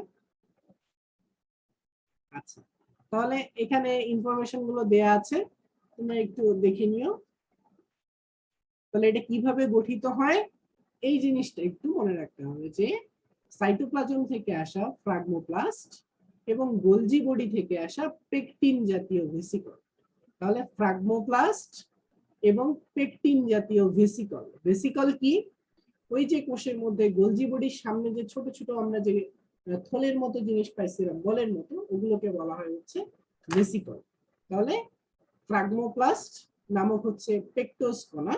আচ্ছা, তাহলে এখানে ইনফরমেশন গুলো দেয়া আছে, তোমরা একটু দেখে নিও। তাহলে এটা কিভাবে গঠিত হয়, এই জিনিসটা একটু মনে রাখতে হবে, যে সাইটোপ্লাজম থেকে আসা ফ্রাগমোপ্লাস্ট এবং গোলজি বডি থেকে আসা পেকটিন জাতীয় ভেসিকল। তাহলে ফ্রাগমোপ্লাস্ট এবং পেকটিন জাতীয় ভেসিকল। ভেসিকল কি? ওই যে কোষের মধ্যে গোলজি বডির সামনে যে ছোট ছোট আমরা যে থলের মতো জিনিস পাইছিলাম, বলের মতো, ওগুলোকে বলা হয় হচ্ছে ভেসিকল। তাহলে ফ্রাগমোপ্লাস্ট নামক হচ্ছে পেকটোস কণা,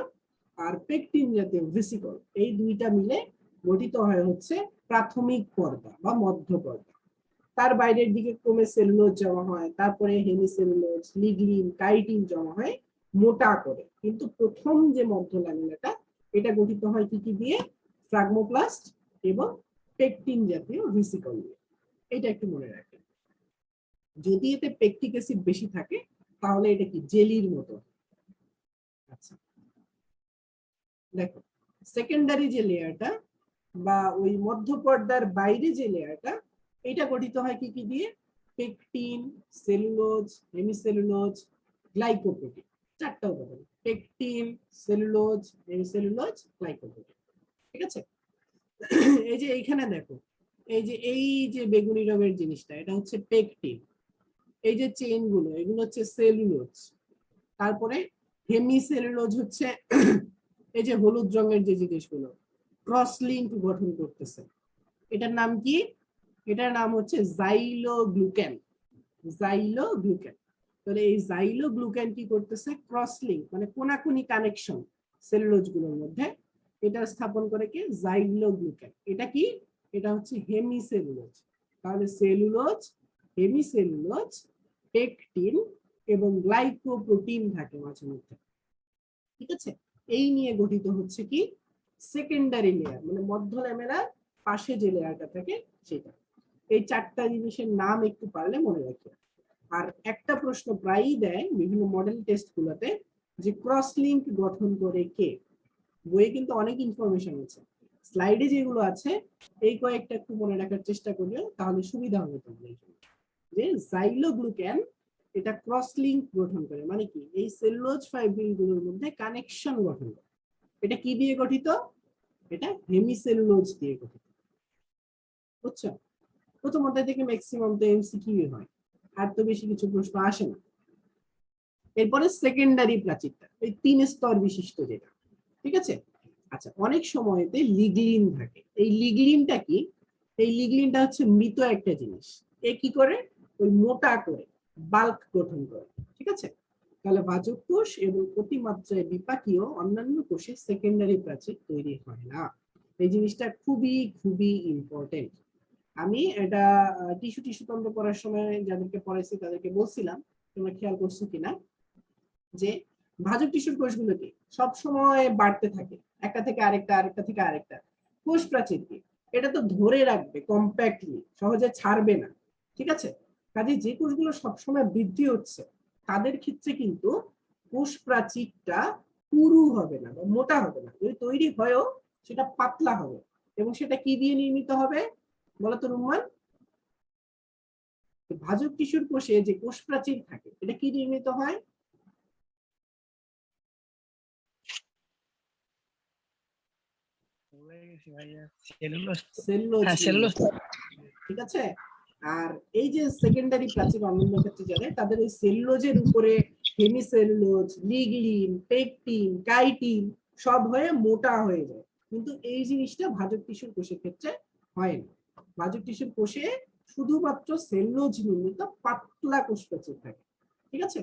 আর পেকটিন জাতীয় ভেসিকল, এই দুইটা মিলে গঠিত হয় হচ্ছে প্রাথমিক পর্দা বা মধ্য পর্দা। তার বাইরের দিকে ক্রমে সেলুলোজ জমা হয়, তারপরে হেমিসেলুলোজ, লিগলিন, কাইটিন জমা হয় মোটা করে। কিন্তু প্রথম যে মধ্য ল্যামেলাটা, এটা গঠিত হয় কি কি দিয়ে? ফ্রাগমোপ্লাস্ট এবং পেকটিন জাতীয় ভেসিকল দিয়ে। এটা একটু মনে রাখবেন। যদি এতে পেকটিক অ্যাসিড বেশি থাকে, তাহলে এটা কি জেলির মতো। আচ্ছা, দেখো সেকেন্ডারি যে লেয়ারটা বা ওই মধ্য পর্দার বাইরে যে লেয়ারটা, এটা গঠিত হয় কি কি দিয়ে? Pectin, cellulose, hemicellulose, glycoprotein. চারটা উপাদান: পেকটিন, সেলুলোজ, হেমিসেলুলোজ, গ্লাইকোপ্রোটিন। ঠিক আছে? এই যে এইখানে দেখো, এই যে বেগুনি রঙের জিনিসটা, এটা হচ্ছে পেকটিন। এই যে চেইন গুলো, এগুলো হচ্ছে সেলুলোজ। তারপরে হেমিসেলুলোজ হচ্ছে এই যে হলুদ রঙের যে জিনিসগুলো, ক্রস লিঙ্ক গঠন করতেছে। এটার নাম কি? এটার নাম হচ্ছে জাইলোগ্লুকেন। জাইলোগ্লুকেন। তাহলে এই জাইলোগ্লুকেন কি করতেছে? ক্রস লিঙ্ক মানে কোনাকুনি কানেকশন সেলুলোজ গুলোর মধ্যে, এটা স্থাপন করে কি? জাইলোগ্লুকেন। এটা কি? এটা হচ্ছে হেমিসেলুলোজ। তাহলে সেলুলোজ, হেমিসেলুলোজ, পেকটিন এবং গ্লাইকোপ্রোটিন থাকে মাঝে মধ্যে। ঠিক আছে? এই নিয়ে গঠিত হচ্ছে কি? সেকেন্ডারি লেয়ার, মানে মধ্য ল্যামেলার পাশে যে লেয়ারটা থাকে সেটা। এই চারটা জিনিসের নাম একটু পারলে মনে রাখবে। আর একটা প্রশ্ন প্রায়ই দেয় বিভিন্ন মডেল টেস্ট গুলোতে, যে ক্রস লিঙ্ক গঠন করে কে? বইয়ে কিন্তু অনেক ইনফরমেশন আছে, স্লাইডে যেগুলো আছে এই কয়েকটা একটু মনে রাখার চেষ্টা করলে তাহলে সুবিধা হবে তোমাদের জন্য। যে জাইলোগ্লুকেন, এটা ক্রস লিঙ্ক গঠন করে, মানে কি? এই সেলুলোজ ফাইব্রিল গুলোর মধ্যে কানেকশন গঠন করে। এটা কি দিয়ে গঠিত? এটা হেমিসেলুলোজ দিয়ে গঠিত। বুঝছো? প্রথম অধ্যায় থেকে ম্যাক্সিমাম তো এমসিকিউ হয়, আর তো বেশি কিছু প্রশ্ন আসে না। এরপরে সেকেন্ডারি প্রাচীরটা, এই 3 স্তর বিশিষ্ট যেটা। ঠিক আছে? আচ্ছা, অনেক সময়তে লিগলিন থাকে। এই লিগলিনটা কি? এই লিগলিনটা হচ্ছে মৃত একটা জিনিস। এ কি করে? ওই মোটা করে বাল্ক গঠন করে। ঠিক আছে? তাহলে ভাজক কোষ এবং অতিমাত্রায় বিপাকীয় অন্যান্য কোষে সেকেন্ডারি প্রাচীর তৈরি হয় না। এই জিনিসটা খুবই খুবই ইম্পর্টেন্ট। আমি এটা টিস্যু তন্ত্র পড়ার সময় যাদেরকে পড়াইছি তাদেরকে বলছিলাম, তোমরা খেয়াল করছো কিনা, যে ভাজক টিস্যুর কোষগুলোকে সব সময় বাড়তে থাকে, একটা থেকে আরেকটা, আরেকটা থেকে আরেকটা। কোষ প্রাচীর কি? এটা তো ধরে রাখবে কম্প্যাক্টলি, সহজে ছাড়বে না। ঠিক আছে? কাজে যে কোষগুলো সবসময় বৃদ্ধি হচ্ছে, তাদের ক্ষেত্রে কিন্তু কোষ প্রাচীরটা পুরু হবে না বা মোটা হবে না। যদি তৈরি হয়ও, সেটা পাতলা হবে। এবং সেটা কি দিয়ে নির্মিত হবে বলতো রুম্মান? ভাজক টিস্যুর কোষে যে কোষ প্রাচীর থাকে, এটা কি নির্মিত হয়? ভুলে গেছি ভাইয়া। সেলুলোজ। সেলুলোজ হ্যাঁ, সেলুলোজ। ঠিক আছে? আর এই যে সেকেন্ডারি প্রাচীর অন্যান্য ক্ষেত্রে যারা তাদের ওই সেলুলোজের উপরে হেমিসেলুলোজ, লিগলিন, পেকটিন, কাইটিন সব হয়ে মোটা হয়ে যায়, কিন্তু এই জিনিসটা ভাজক টিস্যুর কোষের ক্ষেত্রে হয় না। ভাজক টিস্যুর কোষে শুধুমাত্র সেলুলোজ নির্মিত পাতলা কোষ প্রাচীর থাকে, ঠিক আছে?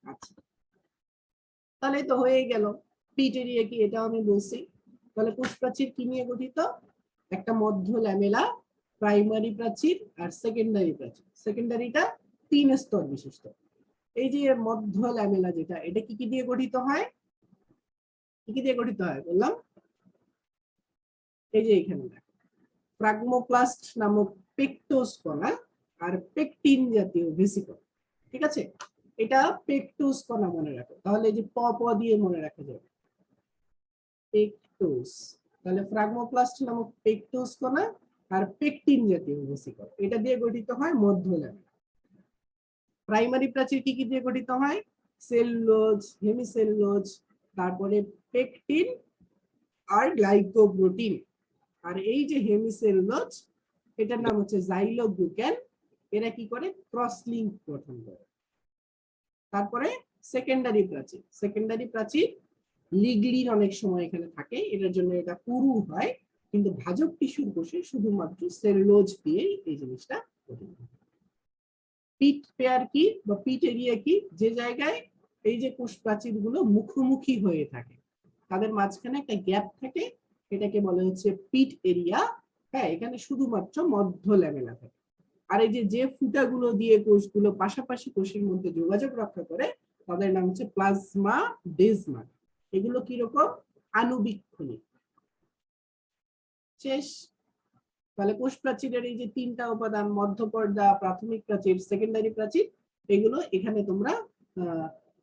আচ্ছা, তাহলে তো হয়ে গেল পিট এরিয়া কি, এটাও আমি বলছি। তাহলে কোষ প্রাচীর কি নিয়ে গঠিত? একটা মধ্য ল্যামেলা, প্রাইমারি প্রাচীর আর সেকেন্ডারি প্রাচীর। সেকেন্ডারিটা 3 স্তর বিশিষ্ট। এই যে মধ্য ল্যামেলা যেটা, এটা কি কি দিয়ে গঠিত হয়? কি কি দিয়ে গঠিত হয় বললাম? এই যে এখানে দেখো, ফ্রাগমোপ্লাস্ট নামক পেকটোস কণা আর পেকটিন জাতীয় ভেসিকল, ঠিক আছে? এটা পেকটোস কণা মনে রাখো, তাহলে এই যে প প দিয়ে মনে রাখা যাবে, পেকটোস। তাহলে ফ্রাগমোপ্লাস্ট নামক পেকটোস কণা আর পেকটিন জাতীয় ভেসিকল, এটা দিয়ে গঠিত হয় মধ্য ল্যামেলা। প্রাইমারি প্রাচীর কি কি দিয়ে গঠিত হয়? সেলুলোজ, হেমিসেলুলোজ, তারপরে পেকটিন আর গ্লাইকোপ্রোটিন। আর এই যে হেমিসেলুলোজ, এটার নাম হচ্ছে জাইলোগ্লুকেন, এরা কি করে? ক্রস লিঙ্ক গঠন করে। তারপরে সেকেন্ডারি প্রাচীর, সেকেন্ডারি প্রাচীর লিগলিন অনেক সময় এখানে থাকে, এটার জন্য এটা পুরু হয়, কিন্তু ভাজক টিস্যুর কোষে শুধুমাত্র সেলুলোজ দিয়ে এই জিনিসটা গঠিত হয়। পিট পেয়ার কি বা পিট এরিয়া কি? যে জায়গায় এই যে কোষ প্রাচীর গুলো মুখোমুখি হয়ে থাকে, তাদের মাঝখানে একটা গ্যাপ থাকে, এটাকে বলা হচ্ছে পিট এরিয়া। হ্যাঁ, এখানে শুধুমাত্র মধ্য ল্যামেলা থাকে। আর এই যে ফুটাগুলো দিয়ে কোষগুলো পাশাপাশি কোষের মধ্যে যোগাযোগ রক্ষা করে, তাদের নাম হচ্ছে প্লাজমা ডেজমা। এগুলো কিরকম? আণুবীক্ষণিক। শেষ। তাহলে কোষ প্রাচীরের এই যে 3টা উপাদান, মধ্যপর্দা, প্রাথমিক প্রাচীর, সেকেন্ডারি প্রাচীর, এগুলো এখানে তোমরা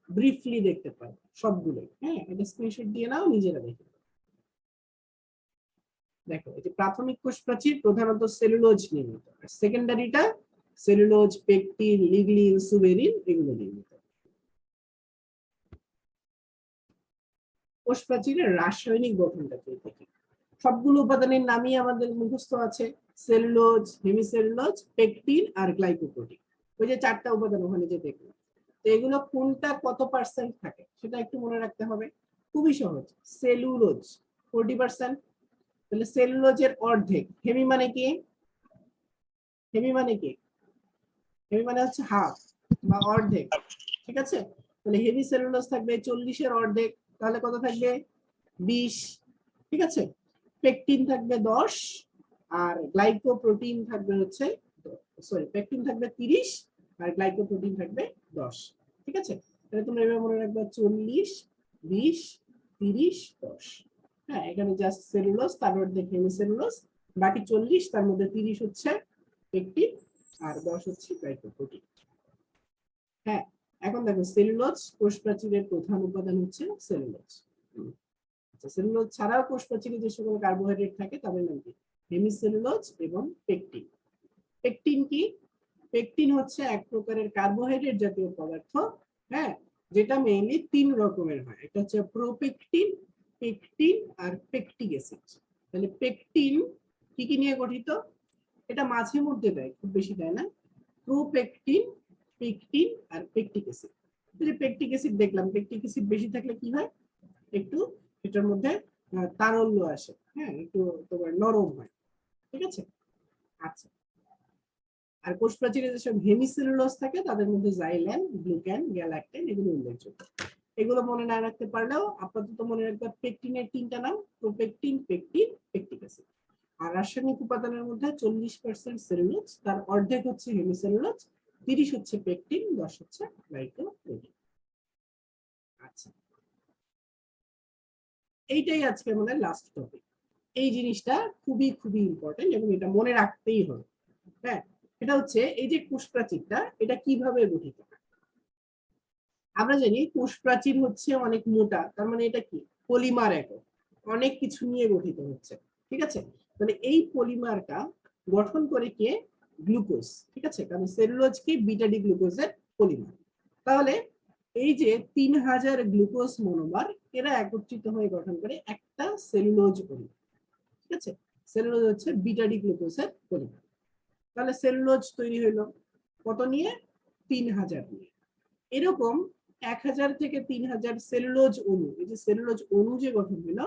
ব্রিফলি দেখতে পারো সবগুলো। হ্যাঁ, এটা স্ক্রিনশট দিয়ে নাও, নিজেরা দেখে দেখো। এই যে প্রাথমিক কোষ প্রাচীর প্রধানত সেলুলোজ নির্মিত, আর সেকেন্ডারিটা সেলুলোজ, পেকটিন, লিগলিন, সুবেরিন এগুলো নির্মিত। কোষ প্রাচীরের রাসায়নিক গঠনটা কি দেখি। সবগুলো উপাদানের নামই আমাদের মুখস্থ আছে, সেলুলোজ, হেমিসেলুলোজ, পেকটিন আর গ্লাইকোপ্রোটিন। ওই যে 4টা উপাদান ওখানে যে দেখলাম, তো এগুলো কোনটা কত পার্সেন্ট থাকে সেটা একটু মনে রাখতে হবে। খুবই সহজ, সেলুলোজ 40%, তাহলে সেলুলোজের অর্ধেক। হেমি মানে কি? হেমি মানে কি? হেমি মানে হচ্ছে হাফ বা অর্ধেক, ঠিক আছে? তাহলে হেমি সেলুলোজ থাকবে 40-এর অর্ধেক, তাহলে কত থাকবে? 20, ঠিক আছে? পেকটিন থাকবে 10 আর গ্লাইকোপ্রোটিন থাকবে হচ্ছে, সরি, পেকটিন থাকবে 30 আর গ্লাইকোপ্রোটিন থাকবে 10, ঠিক আছে? তাহলে তোমরা এভাবে মনে রাখবে 40, 20, 30, 10। হ্যাঁ, এখানে জাস্ট সেলুলোজ, তার মধ্যে হেমিসেলুলোজ, বাকি 40, তার মধ্যে 30 হচ্ছে পেকটিন আর 10 হচ্ছে গ্লাইকোপ্রোটিন। হ্যাঁ, এখন দেখো সেলুলোজ কোষ প্রাচীরের প্রধান উপাদান হচ্ছে সেলুলোজ। সেলুলোজ ছাড়াও কোষ প্রাচীরে যে সকল কার্বোহাইড্রেট থাকে তাদের নাম কি? হেমিসেলুলোজ এবং পেকটিন। পেকটিন কি? পেকটিন হচ্ছে এক প্রকারের কার্বোহাইড্রেট জাতীয় পদার্থ, হ্যাঁ, যেটা মেইনলি 3 রকমের হয়। এটা হচ্ছে প্রোপেকটিন, পেকটিন আর পেকটিক অ্যাসিড। তাহলে পেকটিন কি কি নিয়ে গঠিত? এটা মাঝে মধ্যে দেয়, খুব বেশি দেয় না। প্রোপেকটিন, পেকটিন আর পেকটিক অ্যাসিড। পেকটিক অ্যাসিড দেখলাম, পেকটিক অ্যাসিড বেশি থাকলে কি হয়? একটু এটার মধ্যে তারল্য আসে, হ্যাঁ, একটু তোমার নরম হয়, ঠিক আছে? আচ্ছা, আর কোষ প্রাচীরে যেসব হেমিসেলুলোজ থাকে তাদের মধ্যে জাইলেন, গ্লুকেন, গ্যালাক্টেন এগুলো উল্লেখযোগ্য। এগুলো মনে না রাখতে পারলেও আপাতত মনে রাখবে পেকটিনের 3টা নাম, প্রোপেকটিন, পেকটিন, পেকটিক অ্যাসিড। আর রাসায়নিক উপাদানের মধ্যে 40% সেলুলোজ, তার অর্ধেক হচ্ছে হেমিসেলুলোজ, 30 হচ্ছে পেকটিন, 10 হচ্ছে গ্লাইকোপ্রোটিন। আচ্ছা, এইটাই আজকে আমাদের লাস্ট টপিক। এই জিনিসটা খুবই খুবই ইম্পর্টেন্ট এবং এটা মনে রাখতেই হবে। হ্যাঁ, এটা হচ্ছে এই যে কোষ প্রাচীরটা, এটা কিভাবে গঠিত হয়। আমরা জানি কোষ প্রাচীর হচ্ছে অনেক মোটা, তার মানে এটা কি? পলিমার একক, অনেক কিছু নিয়ে গঠিত হচ্ছে, ঠিক আছে? মানে এই পলিমারটা গঠন করে কে? গ্লুকোজ, ঠিক আছে? কারণ সেলুলোজ কি? বিটা ডি গ্লুকোজের পলিমার। তাহলে এই যে 3000 গ্লুকোজ মনোমার, এরা একত্রিত হয়ে গঠন করে একটা সেলুলোজ পলিমার, ঠিক আছে? সেলুলোজ হচ্ছে বিটা ডি গ্লুকোজের পলিমার। তাহলে সেলুলোজ তৈরি হইলো কত নিয়ে? 3000 নিয়ে। এরকম 1000 থেকে 3000 সেলুলোজ অণু, এই যে সেলুলোজ অণু যে গঠন হলো,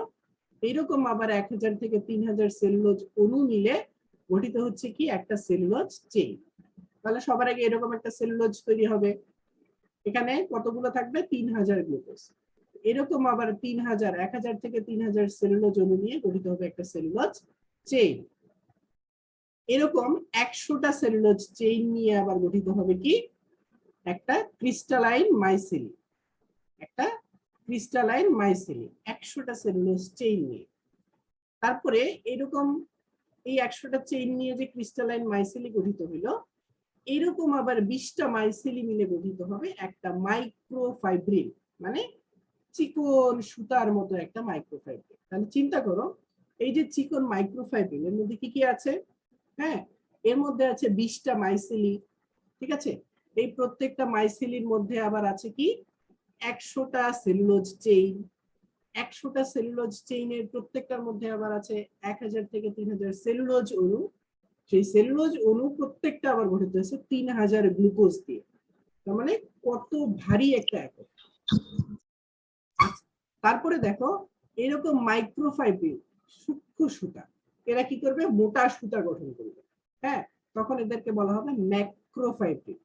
এইরকম আবার 1000 থেকে 3000 সেলুলোজ অণু মিলে গঠিত হচ্ছে কি একটা সেলুলোজ চেইন। তাহলে সবার আগে এরকম একটা সেলুলোজ তৈরি হবে, এখানে কতগুলো থাকবে? 3000 গ্লুকোজ। এরকম আবার 3000, 1000 থেকে 3000 সেলুলোজ অণু নিয়ে গঠিত হবে একটা সেলুলোজ চেইন। এরকম 100টা সেলুলোজ চেইন নিয়ে আবার গঠিত হবে কি একটা ক্রিস্টালাইন মাইসেলি। একটা ক্রিস্টালাইন মাইসেলি 100টা সেলুলোজ চেইন নিয়ে। তারপরে এরকম এই 100টা চেইন নিয়ে যে ক্রিস্টালাইন মাইসেলি গঠিত হলো, এরকম আবার 20টা মাইসেলি মিলে গঠিত হবে একটা মাইক্রোফাইব্রিল, মানে চিকন সুতার মতো একটা মাইক্রোফাইব্রিল। তাহলে চিন্তা করো, এই যে চিকন মাইক্রোফাইব্রিল এর মধ্যে কি কি আছে? হ্যাঁ, এর মধ্যে আছে 20টা মাইসেলি, ঠিক আছে? এই প্রত্যেকটা মাইসেলির মধ্যে আবার আছে কি 100টা সেলুলোজ চেইন। 100টা সেলুলোজ চেইনের প্রত্যেকটার মধ্যে আবার আছে 1000 থেকে 3000 সেলুলোজ অণু। সেই সেলুলোজ অণু প্রত্যেকটা আবার গঠিত হয়েছে 3000 গ্লুকোজ দিয়ে। তার মানে কত ভারী একটা একক। তারপরে দেখো এরকম মাইক্রোফাইব্রিল সূক্ষ্ম সুতা, এরা কি করবে? মোটা সুতা গঠন করবে। হ্যাঁ, তখন এদেরকে বলা হবে ম্যাক্রোফাইব্রিল।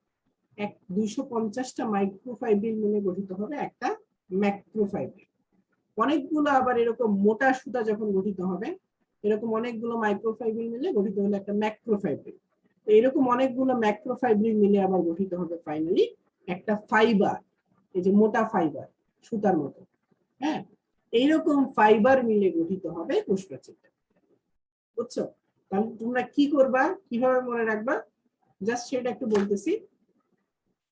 250টা মাইক্রোফাইব্রিল মিলে গঠিত হবে একটা ম্যাক্রোফাইব্রিল। অনেকগুলো আবার এরকম মোটা সুতা যখন গঠিত হবে, এরকম অনেকগুলো মাইক্রোফাইব্রিল মিলে গঠিত হলো একটা ম্যাক্রোফাইব্রিল। এরকম অনেকগুলো ম্যাক্রোফাইব্রিল মিলে আবার গঠিত হবে ফাইনালি একটা ফাইবার, এই যে মোটা ফাইবার সুতার মতো। হ্যাঁ, এইরকম ফাইবার মিলে গঠিত হবে কোষপ্রাচীরটা। বুঝছো? তাহলে তোমরা কি করবা, কিভাবে মনে রাখবা, জাস্ট সেটা একটু বলতেছি।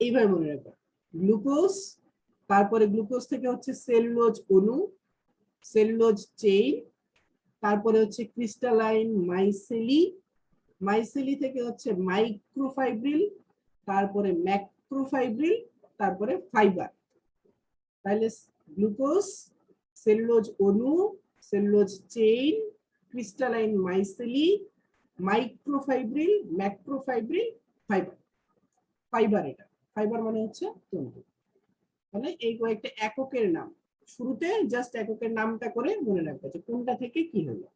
এইভাবে মনে রাখবা, গ্লুকোজ, তারপরে গ্লুকোজ থেকে হচ্ছে সেলুলোজ অণু, সেলুলোজ চেইন, তারপরে হচ্ছে ক্রিস্টালাইন মাইসেলি, মাইসেলি থেকে হচ্ছে মাইক্রোফাইব্রিল, তারপরে ম্যাক্রোফাইব্রিল, তারপরে ফাইবার। তাহলে গ্লুকোজ, সেলুলোজ অণু, cellulose chain, crystalline micelle, microfibril, macrofibril, fibre. Fibre, এটা ফাইবার মানে হচ্ছে তন্তু। মানে এই কয়েকটা এককের নাম, শুরুতে জাস্ট এককের নামটা করে মনে রাখবে যে কোনটা থেকে কি হলো।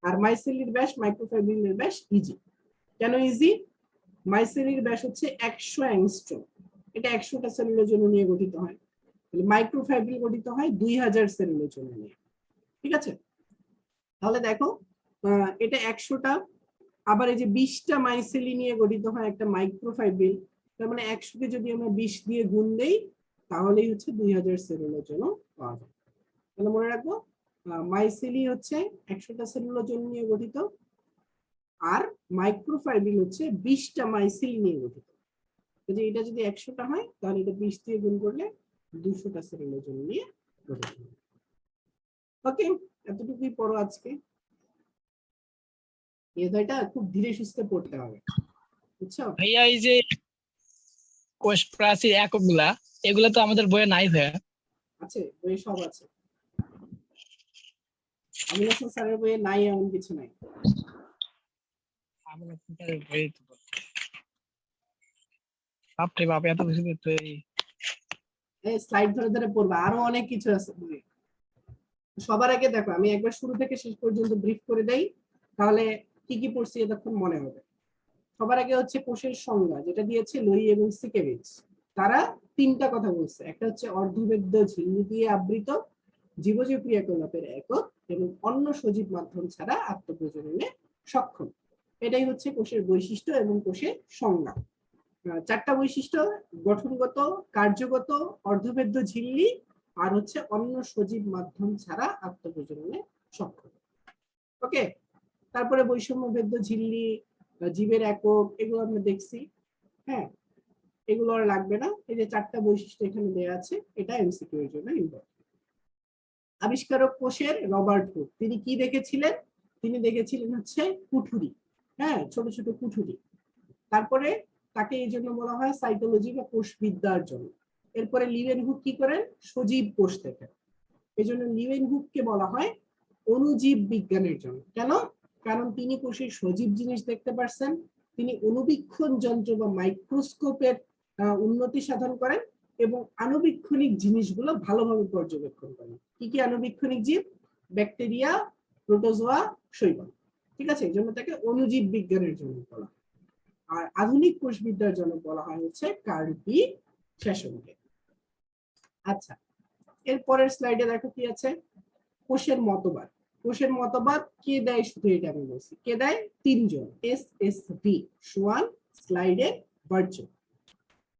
আর মাইসেলির ব্যাস, মাইক্রোফাইব্রিলের ব্যাস ইজি। কেন ইজি? মাইসেলির ব্যাস হচ্ছে 100 অ্যাংস্ট্রম, এটা 100টা সেলুলোজ অণু নিয়ে গঠিত হয়। তাহলে মাইক্রোফাইব্রিল গঠিত হয় 2000 সেলুলোজ অণু নিয়ে। ঠিক আছে? তাহলে দেখো এটা 100টা, আবার এই যে 20টা মাইসেলি নিয়ে গঠিত হয় একটা মাইক্রোফাইব্রিল। তার মানে 100কে যদি আমরা 20 দিয়ে গুণ দেই তাহলেই হচ্ছে 2000 সেলুলোজ অণু পাওয়া যায়। তাহলে মনে রাখবো, মাইসেলি হচ্ছে 100টা সেলুলোজ অণু নিয়ে গঠিত, আর মাইক্রোফাইব্রিল হচ্ছে 20টা মাইসেলি নিয়ে গঠিত। যদি এটা যদি 100টা হয় তাহলে এটা 20 দিয়ে গুণ করলে 200টা সেলুলোজ অণু নিয়ে গঠিত। ওকে, এতটুকুই পড়ো আজকে। এই অধ্যায়টা খুব ধীরে সুস্থে পড়তে হবে, বুঝছো? ভাইয়া এই যে কোষ প্রাচীর এককগুলা, এগুলা তো আমাদের বইয়ে নাই ভাইয়া। আছে, বইয়ে সব আছে। আমিন হাসান স্যারের বইয়ে নাই এমন কিছু নাই। আমাদের বইয়ে তো বাপরে বাপ, এত কিছু তো এই স্লাইড ধরে ধরে পড়বা, আরো অনেক কিছু আছে বইয়ে। সবার আগে দেখো আমি একবার শুরু থেকে শেষ পর্যন্ত ব্রিফ করে দেই, তাহলে কি কি পড়ছি এতক্ষণ মনে হবে। সবার আগে হচ্ছে কোষের সংজ্ঞা, যেটা দিয়েছে লোই এবং সিকেভিচ। তারা 3টা কথা বলছে, একটা হচ্ছে অর্ধবেদ্য ঝিল্লি দিয়ে আবৃত, জীবজীব ক্রিয়াকলাপের একক এবং অন্য সজীব মাধ্যম ছাড়া আত্মপ্রজননে সক্ষম। এটাই হচ্ছে কোষের বৈশিষ্ট্য এবং কোষের সংজ্ঞা। 4টা বৈশিষ্ট্য: গঠনগত, কার্যগত, অর্ধবেদ্য ঝিল্লি, আর হচ্ছে অন্য সজীব মাধ্যম ছাড়া আত্মপ্রজননে সক্ষম। ওকে, তারপরে বৈষম্যবেদ্য ঝিল্লি, জীবের একক, এগুলো আমরা দেখছি। হ্যাঁ, এগুলো আর লাগবে না। এই যে 4টা বৈশিষ্ট্য এখানে দেওয়া আছে, এটা এমসিকিউ এর জন্য ইম্পর্টেন্ট। আবিষ্কারক কোষের রবার্ট হুক, তিনি কি দেখেছিলেন? তিনি দেখেছিলেন হচ্ছে কুঠুরি, হ্যাঁ, ছোট ছোট কুঠুরি। তারপরে তাকে এই জন্য বলা হয় সাইটোলজি বা কোষবিদ্যার জন্য। এরপরে লিউয়েনহুক কি করেন? সজীব কোষ দেখেন, এই জন্য লিউয়েনহুককে বলা হয় অণুজীব বিজ্ঞানের জন্য। কেন? কারণ তিনি কোষের সজীব জিনিস দেখতে পারছেন, তিনি অণুবীক্ষণ যন্ত্র বা মাইক্রোস্কোপের উন্নতি সাধন করেন এবং আণুবীক্ষণিক জিনিসগুলো ভালোভাবে পর্যবেক্ষণ করেন। কি কি আণুবীক্ষণিক জীব? ব্যাকটেরিয়া, প্রোটোজোয়া, শৈবাল। ঠিক আছে, এই জন্য তাকে অণুজীব বিজ্ঞানের জন্য বলা হয়। আর আধুনিক কোষবিদ্যার জন্য বলা হয় হচ্ছে কার্ল পি সেশনকে। আচ্ছা, এর পরের স্লাইডে দেখো কি আছে, কোষের মতবাদ। কোষের মতবাদ কে দেয়? শুধু এটা আমি বলছি, কে দেয়? তিনজন, SSV, সোয়ান, স্লাইডের, বার্জ।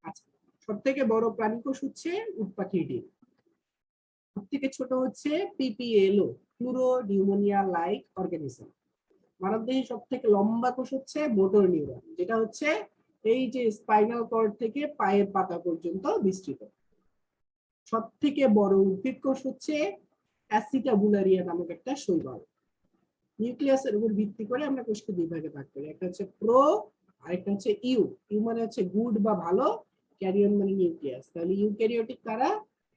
আচ্ছা, সব থেকে বড় প্রাণী কোষ হচ্ছে উটপাখির ডিম। সব থেকে ছোট হচ্ছে PPLO, প্লুরো নিউমোনিয়া লাইক অর্গানিজম। মানবদেহে সব থেকে লম্বা কোষ হচ্ছে মোটর নিউরন, যেটা হচ্ছে এই যে স্পাইনাল কর্ড থেকে পায়ের পাতা পর্যন্ত বিস্তৃত। সব থেকে বড় উদ্ভিদ কোষ হচ্ছে অ্যাসিটাবুলারিয়া নামক একটা শৈবাল। নিউক্লিয়াসের উপর ভিত্তি করে আমরা কোষকে দুই ভাগে ভাগ করি, একটা হচ্ছে প্রো আর একটা হচ্ছে ইউ। ইউ মানে হচ্ছে গুড বা ভালো, ক্যারিয়ন মানে নিউক্লিয়াস। তাহলে ইউক্যারিওটিক কারা?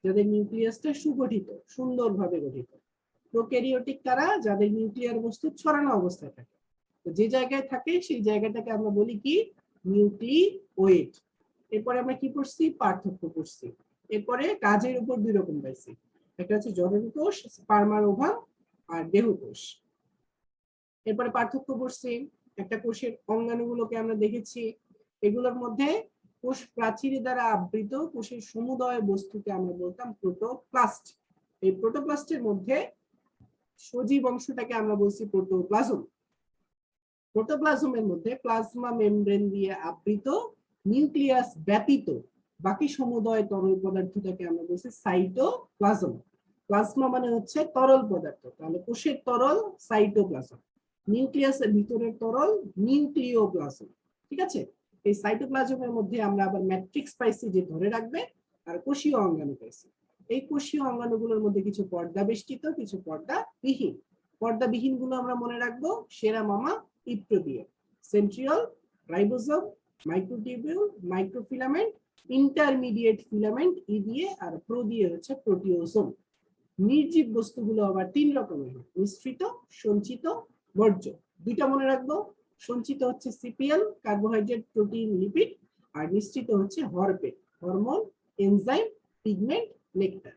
যাদের নিউক্লিয়াসটা সুগঠিত, সুন্দরভাবে গঠিত। প্রোক্যারিওটিক কারা? যাদের নিউক্লিয়ার বস্তু ছড়ানো অবস্থায় থাকে। তো যে জায়গায় থাকে সেই জায়গাটাকে আমরা বলি কি? নিউক্লিওয়েড। এরপরে আমরা কি পড়ছি? পার্থক্য পড়ছি। এরপরে কাজের উপর দুই রকম পাইছি, একটা হচ্ছে জনন কোষ, স্পার্মার ওভাম, আর দেহকোষ। এরপরে পার্থক্য পড়ছি, একটা কোষের অঙ্গাণুগুলোকে আমরা দেখেছি, এগুলোর মধ্যে কোষ প্রাচীর দ্বারা আবৃত কোষের সমুদয় বস্তুকে আমরা বলতাম প্রোটোপ্লাস্ট। এই প্রোটোপ্লাস্টের মধ্যে সজীব অংশটাকে আমরা বলছি প্রোটোপ্লাজম। প্রোটোপ্লাজমের মধ্যে প্লাজমা মেমব্রেন দিয়ে আবৃত নিউক্লিয়াস ব্যতীত বাকি সমুদয় তরল পদার্থটাকে আমরা বলছি সাইটোপ্লাজম। প্লাজমা মানে হচ্ছে তরল পদার্থ, তাহলে কোষের তরল সাইটোপ্লাজম, নিউক্লিয়াসের ভিতরের তরল নিউক্লিওপ্লাজম। ঠিক আছে, এই সাইটোপ্লাজমের মধ্যে আমরা আবার ম্যাট্রিক্স পাইছি যে ধরে রাখবে, আর কোষীয় অঙ্গাণু পাইছি। এই কোষীয় অঙ্গাণুগুলোর মধ্যে কিছু পর্দা বেষ্টিত, কিছু পর্দা বিহীন। পর্দা বিহীন গুলো আমরা মনে রাখবো সেরা মামা ইপ্রো দিয়ে, centriole, ribosome, microtubule, microfilament, intermediate filament ই দিয়ে, আর প্রো দিয়ে হচ্ছে প্রোটিওজোম। নির্জীব বস্তুগুলো আবার তিন রকমের হয়, মিশ্রিত, সঞ্চিত, বর্জ্য। দুইটা মনে রাখবো, সঞ্চিত হচ্ছে সিপিএল, কার্বোহাইড্রেট, প্রোটিন, লিপিড, আর মিশ্রিত হচ্ছে হরপেট, হরমোন, এনজাইম, পিগমেন্ট, নেকটার।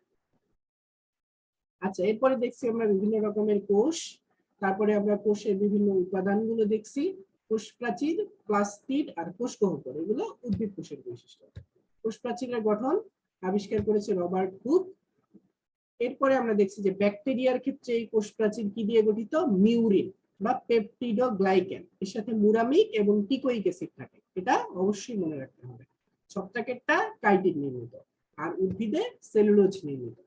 আচ্ছা, এরপরে দেখছি আমরা বিভিন্ন রকমের কোষ। তারপরে আমরা কোষের বিভিন্ন উপাদানগুলো দেখছি, কোষ প্রাচীর, প্লাস্টিড, আর কোষ গহ্বর। এগুলো উদ্ভিদ কোষের বৈশিষ্ট্য। কোষ প্রাচীরের গঠন আবিষ্কার করেছে রবার্ট হুক। এরপরে আমরা দেখছি যে ব্যাকটেরিয়ার ক্ষেত্রে এই কোষ প্রাচীর কি দিয়ে গঠিত? মিউরিন বা পেপটিডোগ্লাইকেন, এর সাথে মুরামিক এবং টিকোইক অ্যাসিড থাকে, এটা অবশ্যই মনে রাখতে হবে। ছত্রাকেরটা কাইটিন নির্মিত, আর উদ্ভিদে সেলুলোজ নির্মিত।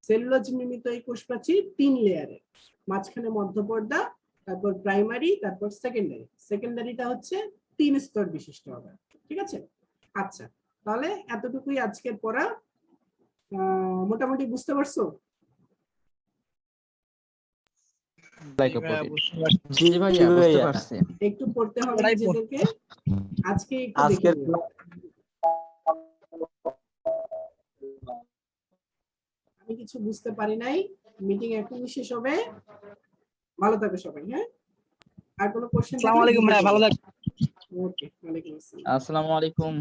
সেলুলোজ নির্মিত এই কোষ প্রাচীর তিন লেয়ারের, মাঝখানে মধ্যপর্দা, তারপর প্রাইমারি, তারপর সেকেন্ডারি। সেকেন্ডারিটা হচ্ছে 3 স্তর বিশিষ্ট হবে। ঠিক আছে, আচ্ছা, তাহলে এতটুকুই আজকের পড়া। মোটামুটি বুঝতে পারছো? জি ভাইয়া, বুঝতে পারছি। একটু পড়তে হবে ওরাই নিজেদেরকে, আজকে একটু দেখে আজকের নিও। আমি কিছু বুঝতে পারি নাই, মিটিং এখনই শেষ হবে। ভালো থাকবে সবাই। হ্যাঁ, আর কোনো কোশ্চেন? আসসালামু আলাইকুম ভাইয়া, ভালো থাকবেন। ওকে, ওয়ালাইকুম আসসালাম। আসসালামু আলাইকুম।